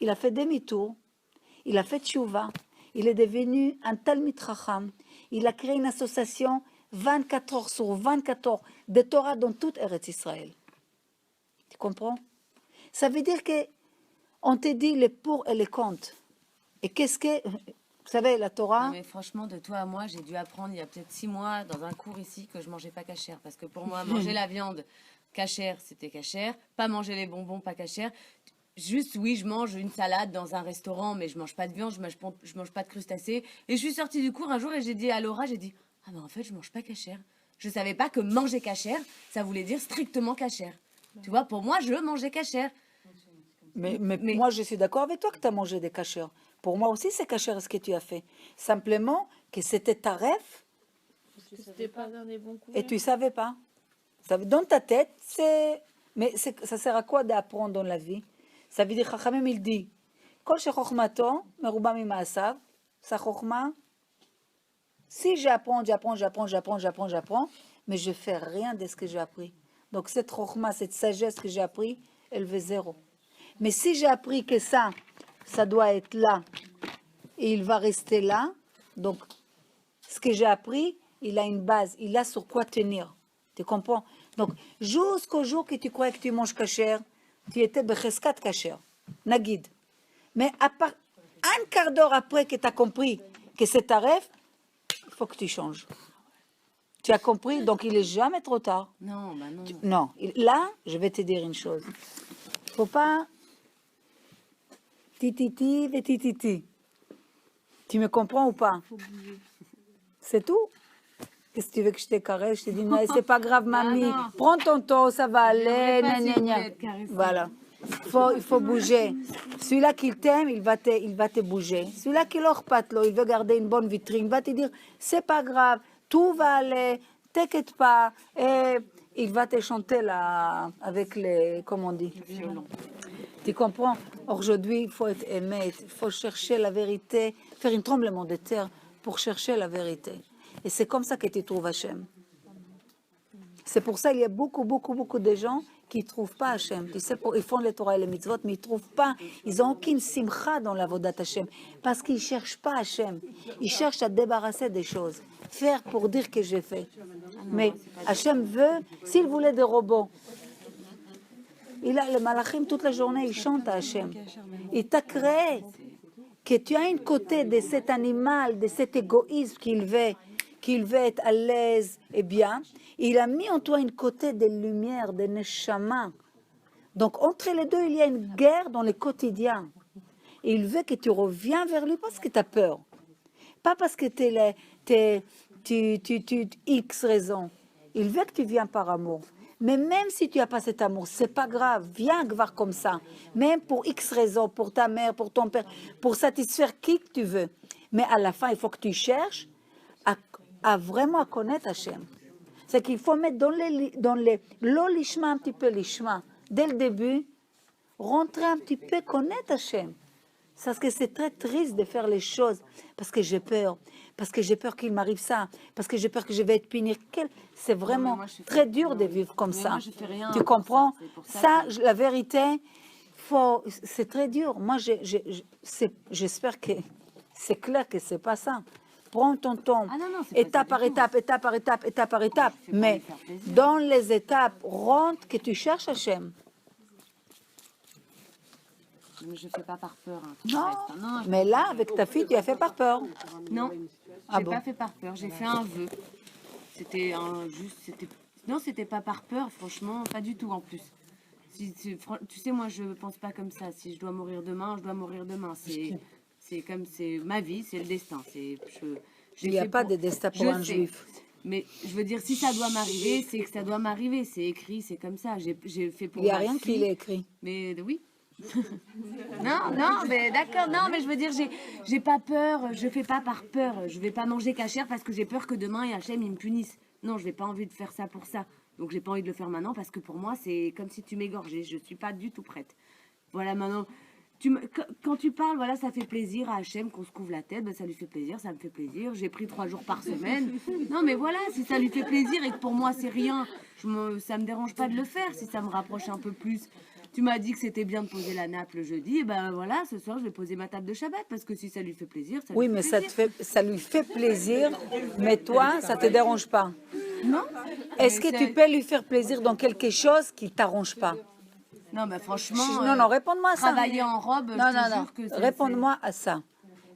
B: Il a fait demi-tour, il a fait tchouva, il est devenu un Talmid Chacham, il a créé une association 24 heures sur 24 heures de Torah dans toute Eretz Israël. Tu comprends? Ça veut dire que on te dit les pour et les contre. Et qu'est-ce que... Vous savez, la Torah...
A: Non, mais franchement, de toi à moi, j'ai dû apprendre il y a peut-être 6 mois dans un cours ici que je mangeais pas cachère. Parce que pour moi, manger la viande cachère, c'était cachère. Pas manger les bonbons, pas cachère. Juste, oui, je mange une salade dans un restaurant, mais je mange pas de viande, je mange pas de crustacés. Et je suis sortie du cours un jour et j'ai dit à Laura, j'ai dit, ah mais en fait, je mange pas cachère. Je savais pas que manger cachère, ça voulait dire strictement cachère. Tu vois, pour moi, je mangeais cachère.
B: Mais moi, je suis d'accord avec toi que tu as mangé des cachères. Pour moi aussi, c'est cachère ce que tu as fait. Simplement que c'était ta rêve
D: C'était pas dans les bons coups.
B: et tu ne savais pas. Dans ta tête, c'est... Mais ça sert à quoi d'apprendre dans la vie? Ça veut dire, Chachamim, il dit, Kol shechochmato meruba mima'asav, sa chochma, si j'apprends, mais je ne fais rien de ce que j'ai appris. Donc cette chochma, cette sagesse que j'ai appris, elle veut 0. Mais si j'ai appris que ça doit être là, et il va rester là, donc ce que j'ai appris, il a une base, il a sur quoi tenir. Tu comprends? Donc, jusqu'au jour que tu croyais que tu manges cachère, tu étais becheskat cachère, nagid. Mais à part un quart d'heure après que tu as compris que c'est ta rêve, il faut que tu changes. Tu as compris? Donc, il n'est jamais trop tard.
A: Non, bah non.
B: Non, là, je vais te dire une chose. Il ne faut pas tititi et tititi. Tu me comprends ou pas? C'est tout. Qu'est-ce que tu veux que je te caresse? Je te dis, non, c'est pas grave, mamie.
A: non.
B: Prends ton temps, ça va aller.
A: J'aimerais pas si
B: Gna,
A: vous
B: gna,
A: voulez
B: gna.
A: être caressé.
B: Voilà. Il faut bouger. Celui-là qui t'aime, il va te bouger. Celui-là qui leur pas, il veut garder une bonne vitrine, il va te dire, c'est pas grave, tout va aller, t'inquiète pas. Et il va te chanter là, avec les, comment on dit?
A: Violon.
B: Tu comprends? Aujourd'hui, il faut être aimé, il faut chercher la vérité, faire un tremblement de terre pour chercher la vérité. Et c'est comme ça que tu trouves Hachem. C'est pour ça qu'il y a beaucoup de gens qui ne trouvent pas Hachem. Tu sais, ils font les Torah et les mitzvot, mais ils ne trouvent pas. Ils n'ont aucune simcha dans la vodat Hachem. Parce qu'ils ne cherchent pas Hachem. Ils cherchent à débarrasser des choses. Faire pour dire que j'ai fait. Mais Hachem veut, s'il voulait des robots, il a les malachim toute la journée, ils chantent à Hachem. Il t'a créé. Que tu as un côté de cet animal, de cet égoïsme qu'il veut être à l'aise et bien, il a mis en toi un côté de lumière, de neshama. Donc entre les deux, il y a une guerre dans le quotidien. Et il veut que tu reviens vers lui parce que tu as peur. Pas parce que tu X raison. Il veut que tu viennes par amour. Mais même si tu n'as pas cet amour, c'est pas grave. Viens voir comme ça. Même pour X raisons, pour ta mère, pour ton père, pour satisfaire qui que tu veux. Mais à la fin, il faut que tu cherches à vraiment connaître Hachem. C'est qu'il faut mettre dans l'olishma un petit peu l'ishma. Dès le début, rentrer un petit peu, connaître Hachem. Parce que c'est très triste de faire les choses parce que j'ai peur. Parce que j'ai peur qu'il m'arrive ça. Parce que j'ai peur que je vais être punie. C'est vraiment très dur de vivre comme ça.
A: Moi, je fais rien
B: Tu
A: pour
B: comprends?
A: ça. C'est pour
B: Ça, la vérité, c'est très dur. Moi, j'espère que c'est clair que c'est pas ça. Prends ton temps,
A: Ah non, non, c'est pas
B: étape
A: ça
B: par
A: du tout.
B: étape, étape par étape, étape par étape.
A: fais pour
B: Mais
A: lui faire plaisir.
B: dans les étapes, rentre que tu cherches Hachem.
A: Mais je fais pas par peur. Hein, tout
B: Non,
A: le reste, hein. Non, je-
B: mais là, avec ta fille, tu as fait par peur.
A: Non,
B: Ah
A: j'ai
B: bon?
A: pas fait par peur. J'ai fait un vœu. C'était c'était. Non, c'était pas par peur, franchement, pas du tout en plus. Tu sais, moi, je pense pas comme ça. Si je dois mourir demain, je dois mourir demain. C'est ma vie, c'est le destin.
B: Il n'y a pas de destin pour
A: Je
B: un
A: sais.
B: juif.
A: Mais je veux dire, si ça doit m'arriver, c'est que ça doit m'arriver. C'est écrit, c'est comme ça. J'ai fait pour
B: Il n'y a
A: ma
B: rien
A: fille.
B: qui est écrit.
A: Mais oui. non, mais d'accord, non, mais je veux dire, j'ai pas peur, je fais pas par peur, je vais pas manger cachère parce que j'ai peur que demain Hachem il me punisse. Non, je n'ai pas envie de faire ça pour ça. Donc j'ai pas envie de le faire maintenant parce que pour moi c'est comme si tu m'égorgeais, je suis pas du tout prête. Voilà, maintenant, quand tu parles, voilà, ça fait plaisir à Hachem qu'on se couvre la tête, ben, ça lui fait plaisir, ça me fait plaisir. J'ai pris 3 jours par semaine. Non, mais voilà, si ça lui fait plaisir et que pour moi c'est rien, ça me dérange pas de le faire si ça me rapproche un peu plus. Tu m'as dit que c'était bien de poser la nappe le jeudi, et ben voilà, ce soir je vais poser ma table de Shabbat parce que si ça lui fait plaisir, ça
B: Oui,
A: lui
B: mais
A: fait plaisir.
B: ça lui fait plaisir, mais toi, ça ne te dérange pas.
A: Non.
B: Est-ce
A: Mais
B: que tu peux lui faire plaisir dans quelque chose qui ne t'arrange pas?
A: Non, mais franchement,
B: Non, réponds-moi à ça.
A: travailler en robe, je
B: Non,
A: te
B: non,
A: jure que c'est-
B: réponds-moi à ça.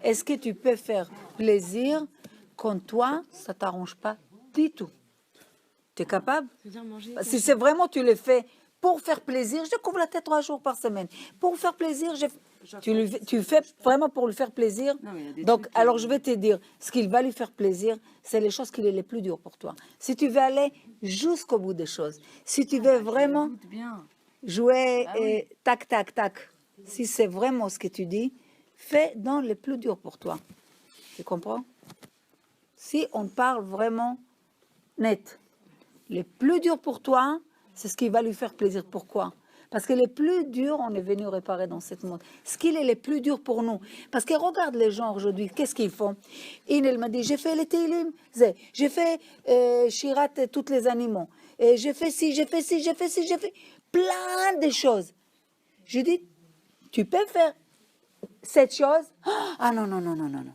B: Est-ce que tu peux faire plaisir quand toi, ça ne t'arrange pas du tout? Tu es capable? Si c'est vraiment tu le fais pour faire plaisir, je couvre la tête 3 jours par semaine. Pour faire plaisir, tu fais vraiment pour lui faire plaisir.
A: Non, mais il y a des
B: Donc,
A: trucs,
B: alors je vais te dire, ce qui va lui faire plaisir, c'est les choses qui sont les plus dures pour toi. Si tu veux aller jusqu'au bout des choses, si tu veux vraiment
A: Écoute bien.
B: jouer
A: Ah oui.
B: tac, tac, tac, si c'est vraiment ce que tu dis, fais dans le plus dur pour toi. Tu comprends? Si on parle vraiment net, le plus dur pour toi, c'est ce qui va lui faire plaisir. Pourquoi? Parce que les plus durs, on est venu réparer dans ce monde. Ce qui est le plus dur pour nous. Parce que regarde les gens aujourd'hui, qu'est-ce qu'ils font? Il m'a dit, j'ai fait les Teilim, j'ai fait Shirat tous les animaux, et j'ai fait ci, j'ai fait ci, j'ai fait ci, j'ai fait plein de choses. Je dis, tu peux faire cette chose? Ah non, non, non, non, non, non.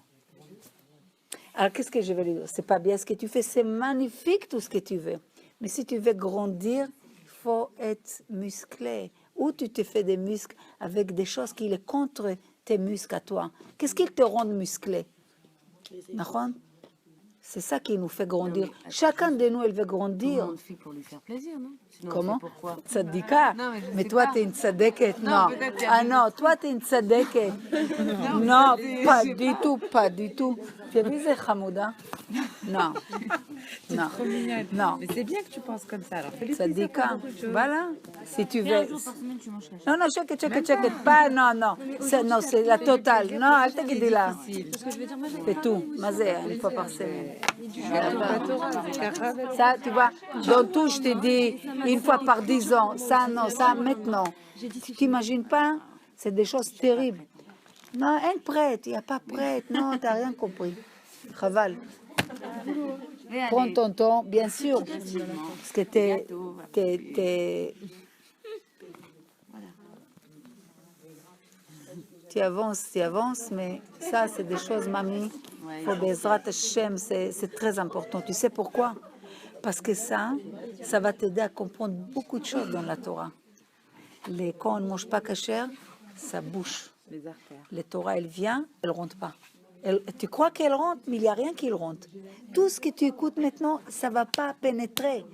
B: Alors qu'est-ce que je vais lui dire? C'est pas bien ce que tu fais, c'est magnifique tout ce que tu veux. Mais si tu veux grandir, il faut être musclé. Ou tu te fais des muscles avec des choses qui sont contre tes muscles à toi. Qu'est-ce qui te rend musclé? D'accord? C'est ça qui nous fait grandir. Chacun de nous, elle veut
A: Comment
B: grandir.
A: on fait pour lui faire plaisir, non? Sinon, on
B: Comment?
A: fait pourquoi?
B: Tzadika.
A: Non, mais je
B: Mais
A: sais
B: toi,
A: pas.
B: t'es une tzadeket.
A: Non,
B: Non.
A: peut-être qu'il y a
B: Ah
A: des-
B: non, toi, t'es une tzadeket. Non, pas du tout, pas du tout. Tu as vu ces Hamouda? Non. Non.
F: Trop mignonne.
B: Non.
F: Mais c'est bien que tu penses comme ça. Alors, fais-lui plaisir pour
B: Tzadika.
F: beaucoup de choses.
B: Voilà. Si tu
A: Et un
B: veux.
A: jour par semaine, tu manges caché.
B: Non, non, check, pas, non, non. Non, c'est la totale. Non, elle t'a dit là. C'est tout. Mazé, une fois par semaine. Ça, tu vois, dans tout, je te dis, une fois par 10 ans. Ça, non, ça, maintenant. Tu t'imagines pas? C'est des choses terribles. Non, elle prête, il n'y a pas prête. Non, tu n'as rien compris. Chaval. Prends ton temps, bien sûr. Parce que tu avances, mais ça, c'est des choses, mamie. Faut Bezrat Hashem, c'est très important. Tu sais pourquoi? Parce que ça va t'aider à comprendre beaucoup de choses dans la Torah. Quand on ne mange pas kasher, ça bouche.
F: Les artères.
B: La Torah, elle vient, elle ne rentre pas. Tu crois qu'elle rentre, mais il n'y a rien qui rentre. Tout ce que tu écoutes maintenant, ça ne va pas pénétrer.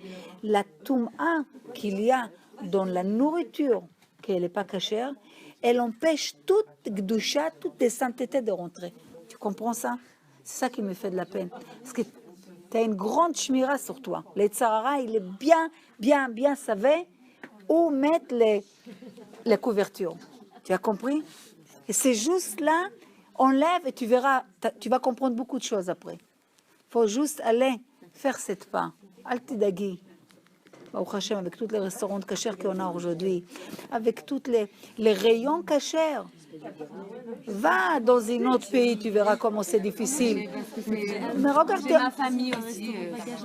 B: La toum'a qu'il y a dans la nourriture, qu'elle n'est pas cachère, elle empêche toute gdusha, toute les saintetés de rentrer. Tu comprends ça? C'est ça qui me fait de la peine. Parce que tu as une grande shmira sur toi. Le tzarara, il est bien savait où mettre les couvertures. Tu as compris? Et c'est juste là, enlève et tu verras, tu vas comprendre beaucoup de choses après. Il faut juste aller faire cette pas. Al-Tidagi. Baruch Hashem, avec tous les restaurants de kasher qu'on a aujourd'hui, avec tous les rayons kasher. Va dans un autre pays, tu verras comment c'est difficile. Mais regarde,
A: C'est ma famille aussi.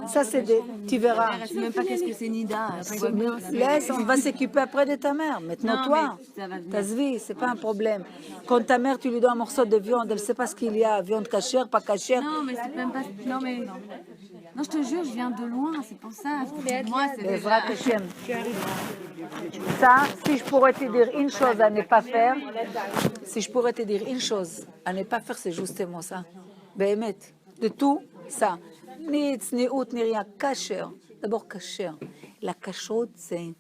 B: ça c'est tu verras.
A: Je sais même pas qu'est-ce que c'est Nida. Tu vois bien.
B: Laisse, on va s'occuper après de ta mère. Maintenant,
A: Non,
B: toi,
A: mais ça va venir.
B: ta vie, c'est pas un problème. Quand ta mère, tu lui donnes un morceau de viande, elle ne sait pas ce qu'il y a, viande cachère, pas cachère.
A: Non, mais c'est même pas. Non, mais. Non, je te jure, je viens de loin, c'est pour ça. Moi, c'est
B: Bezrat
A: déjà.
B: Hashem. Ça, si je pourrais te dire une chose à ne pas faire, c'est justement ça. Béhémet, de tout ça. Ni tzniut, ni rien. Kasher. D'abord, kasher. La kashrut, c'est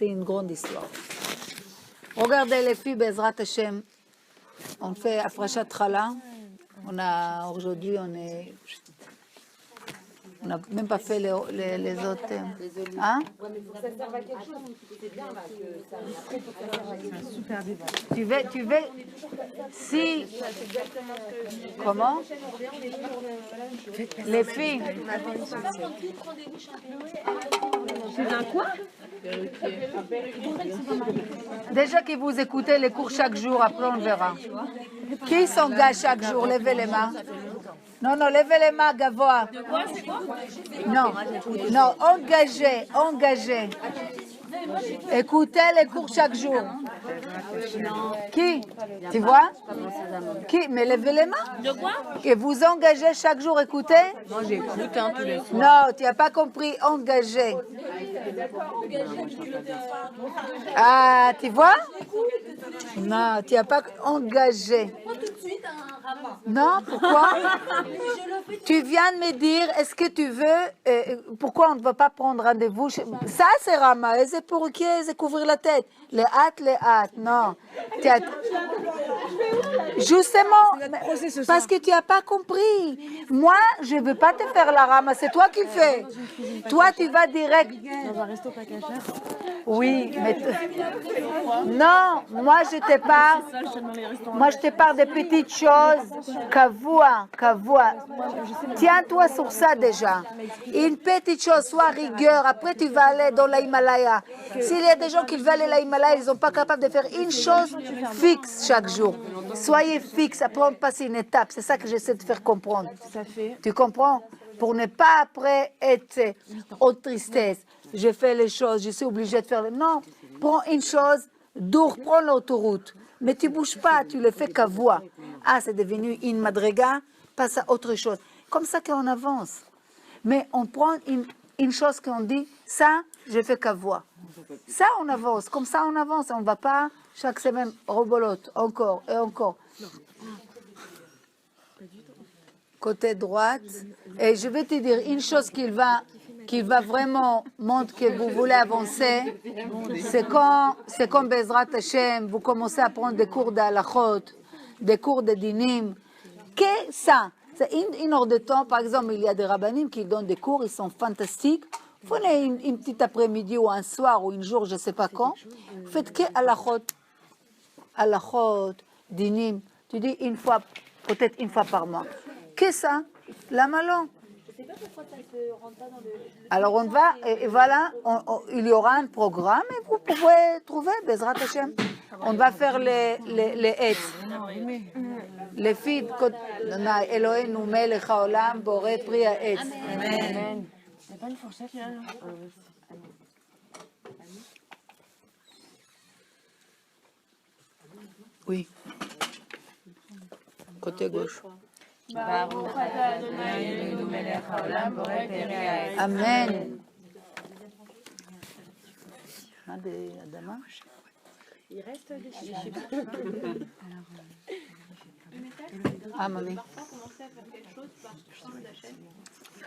B: une grande histoire. Regardez les filles, Bezrat Hashem. On fait Afrashat Chala. Aujourd'hui, on n'a même pas fait les autres. Hein?
F: Super débat.
B: Tu veux, si, comment? Les filles. Déjà que vous écoutez les cours chaque jour, après on verra. Qui s'engage chaque jour? Levez les mains. Non, levez les mains, Gavois. Non, engagez. Écoutez les cours chaque jour. Qui? Tu vois? Qui? Mais levez les mains.
C: De quoi?
B: Et vous engagez chaque jour, écoutez?
A: Moi, j'écoute tous les soirs.
B: Non, tu n'as pas compris, engagé. Ah, tu vois? Non, tu n'as pas engagé. Non, pourquoi? Tu viens de me dire, est-ce que tu veux, pourquoi on ne va pas prendre rendez-vous? Ça, c'est Rama, c'est pour qui? C'est couvrir la tête. Les hâtes, non. Justement, parce que tu n'as pas compris. Moi, je ne veux pas te faire la Rama, c'est toi qui fais. Toi, tu vas direct.
F: Dans un resto pas cachère.
B: Oui, mais non, moi je te parle des petites choses. Kavua. Tiens-toi sur ça déjà. Une petite chose, sois rigueur. Après tu vas aller dans l'Himalaya. S'il y a des gens qui veulent aller à l'Himalaya, ils ne sont pas capables de faire une chose fixe chaque jour. Soyez fixe. Après on passe une étape. C'est ça que j'essaie de faire comprendre. Tu comprends? Pour ne pas après être en tristesse. Je fais les choses, je suis obligée de faire les... Non, prends une chose, prends l'autoroute. Mais tu ne bouges pas, tu le fais qu'à voix. Ah, c'est devenu une madriga, passe à autre chose. Comme ça qu'on avance. Mais on prend une chose qu'on dit, ça, je fais qu'à voix. Ça, on avance. Comme ça, on avance. On ne va pas chaque semaine rebolote, encore et encore. côté droite. Et je vais te dire une chose qu'il va vraiment montrer que vous voulez avancer. C'est quand Bezrat Hashem, vous commencez à prendre des cours d'halachot, des cours de dinim. Que ça, c'est une heure de temps. Par exemple, il y a des rabbinim qui donnent des cours, ils sont fantastiques. Vous prenez une petite après-midi ou un soir ou un jour, je ne sais pas quand. Vous faites que halachot, dinim. Tu dis une fois, peut-être une fois par mois. Que ça, la malon.
C: Je sais pas pourquoi ça se rentre pas dans le...
B: Alors on va, et voilà, il y aura un programme et vous pouvez trouver, Bezrat Hashem. On va faire les hêtres. Les filles, Eloheinu melech haolam, boré pri ha'etz.
A: Amen. Il n'y a pas une fourchette là?
B: Oui. Côté gauche. Amen. Adama.
E: Il reste des chiffres.
B: Ah, mamie.
D: Parfois, commencer à faire quelque chose par chant d'Hachem.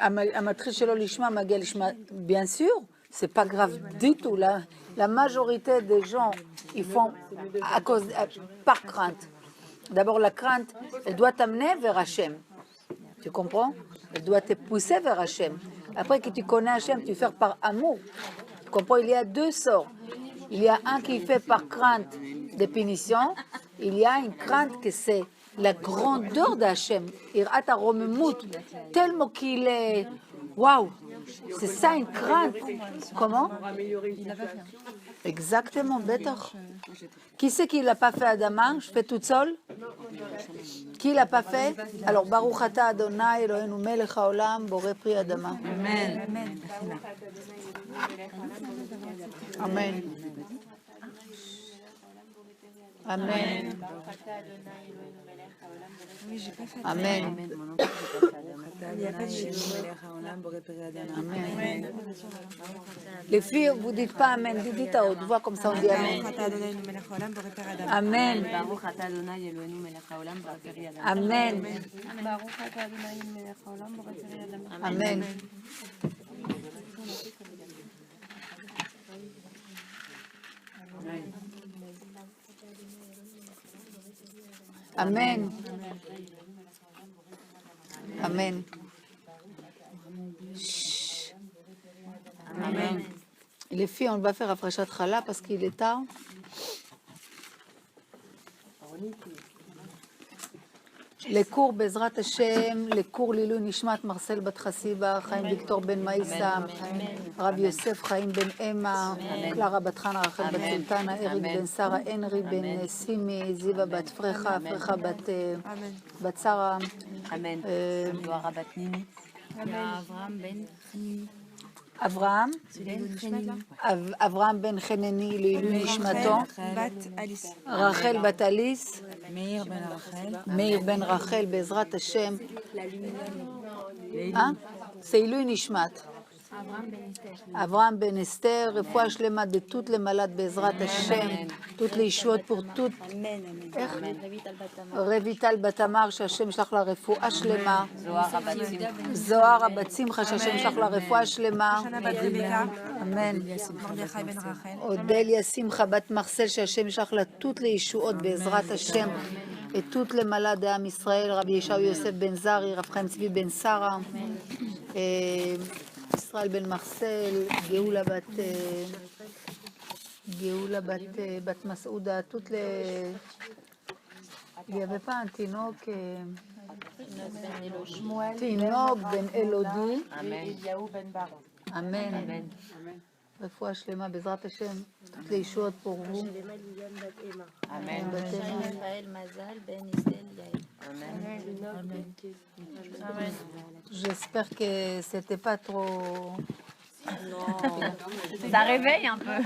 B: המתחיל שלא לשמה מגיע לשמה, bien sûr, c'est pas grave du tout. La majorité des gens, ils font par crainte. D'abord, la crainte, elle doit t'amener vers Hachem. Tu comprends? Elle doit te pousser vers Hachem. Après que tu connais Hachem, tu fais par amour. Tu comprends? Il y a deux sorts. Il y a un qui fait par crainte de punition. Il y a une crainte que c'est la grandeur d'Hachem. Irat haromemut, tellement qu'il est... Waouh! C'est ça une crainte. Comment? Exactement, bêtard. Qui c'est qui l'a pas fait, Adama? Je fais toute seule? Qui l'a pas fait? Alors, Baruch Ata Adonai Eloheinu melech haolam boré pri Adama.
F: Amen.
B: Amen. Amen.
F: Oui, j'ai pas fait.
B: Amen.
F: Il n'y a pas de
B: Amen. Les filles, vous dites pas Amen, dites à haute voix comme ça on dit Amen. Amen.
A: Baruch ata Adonai Eloheinu melech haolam boré adam.
B: Amen. Amen. Amen. Amen. Chut. Amen. Les filles, on va faire Afrashat Chala parce qu'il est tard. Les cours Bezrat Hashem, les cours Lilou Nishmat Marcel Bat Chassiba, Chaim Victor Ben Maïsa, Rabbi Yosef Chaim Ben Emma, Clara Bat Chana Rachel Bat Sultana, Eric Ben Sarah, Henry Ben Simi, Ziva Bat Frecha, Frecha Bat Sarah,
A: Amen. Doara bat Nini.
B: Avraham Ben Cheneni, Lilou Nishmaton, Rachel Bat Alice, Meir Ben Rachel, Bezrat Hashem. Hein? C'est Ilui Nishmat. Avraham Ben Esther, refoua shlema de toutes les malades, Bezrat Hashem, toutes les yeshuot pour toutes. Revital Batamar, Hashem shlach la refoua shlema. Zohar Bat Simcha, Hashem shlach la refoua shlema. Amen. Odélia Simcha Bat Marcel, Hashem shlach la toutes les yeshuot, Bezrat Hashem. Et toutes les malades d'Am Israël, Rabbi Yeshayahu Yosef Ben Zari, Rav Chaim Tzvi Ben Sarah, et Israël Ben Marcel, Geoula Bat Masouda, toutes les... Il n'y avait pas un Tinoc, Tinoc Ben Elodie. Amen. Refoua shlema, Bezrat Hashem, toutes les yeshuot pour vous.
A: Amen.
G: Raphaël Mazal, Ben Estelle Yael.
A: Amen.
B: J'espère que c'était pas trop...
A: Ça réveille un peu.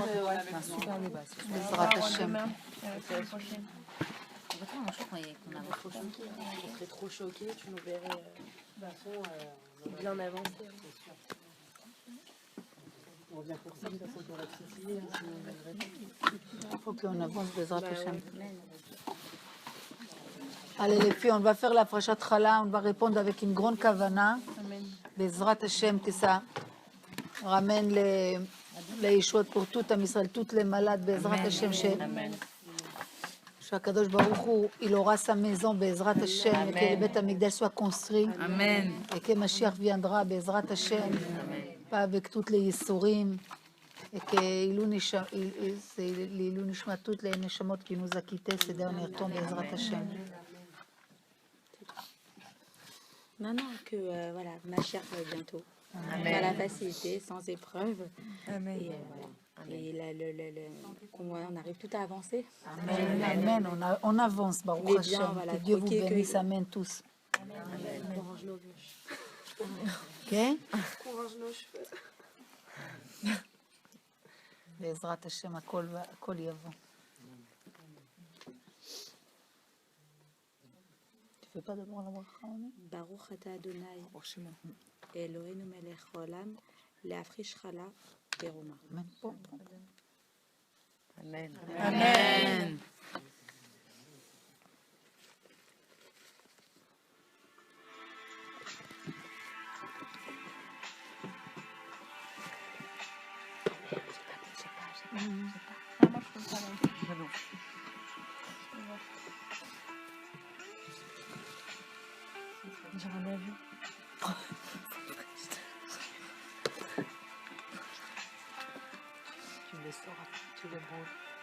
B: Bezrat Hashem.
E: Je serais trop choquée, tu nous verrais bien avancé. On revient pour ça, de toute façon, pour la titiller, sinon on viendrait pas.
B: Il faut qu'on avance, Bezrat Hashem. Allez les filles, on va faire la Frachat Chala, on va répondre avec une grande kavana. Bezrat Hashem, que ça ramène les Yeshuot pour tout Am Israël, toutes les malades, Bezrat Hashem, שהקדוש ברוך הוא, il aura sa maison בעזרת השם, que le בית המקדש soit construit, et que Mashiach viendra בעזרת השם, pas avec toutes les ייסורים, et que לעילוי נשמת toutes les נשמות qui nous a quittés ces derniers temps בעזרת השם.
G: Maintenant que voilà, ma chère bientôt. Dans la facilité, sans épreuve.
F: Amen.
G: Et voilà. Et on arrive tout à avancer.
B: Amen, amen. On avance, Baruch
G: Mais bien,
B: Hashem.
G: voilà,
B: Que Dieu vous
G: croquer,
B: bénisse,
G: que-
B: amen tous. Ok?
E: Courage nos cheveux.
B: בעזרת השם הכל יבוא. Tu fais pas d'abord la bracha, on est?
G: Baruch ata Adonai, Eloheinu melech haolam, leafrish chala teruma.
B: Amen. Bon.
A: Amen.
F: Amen.
A: J'ai rien vu. Tu le sauras, tu le branles.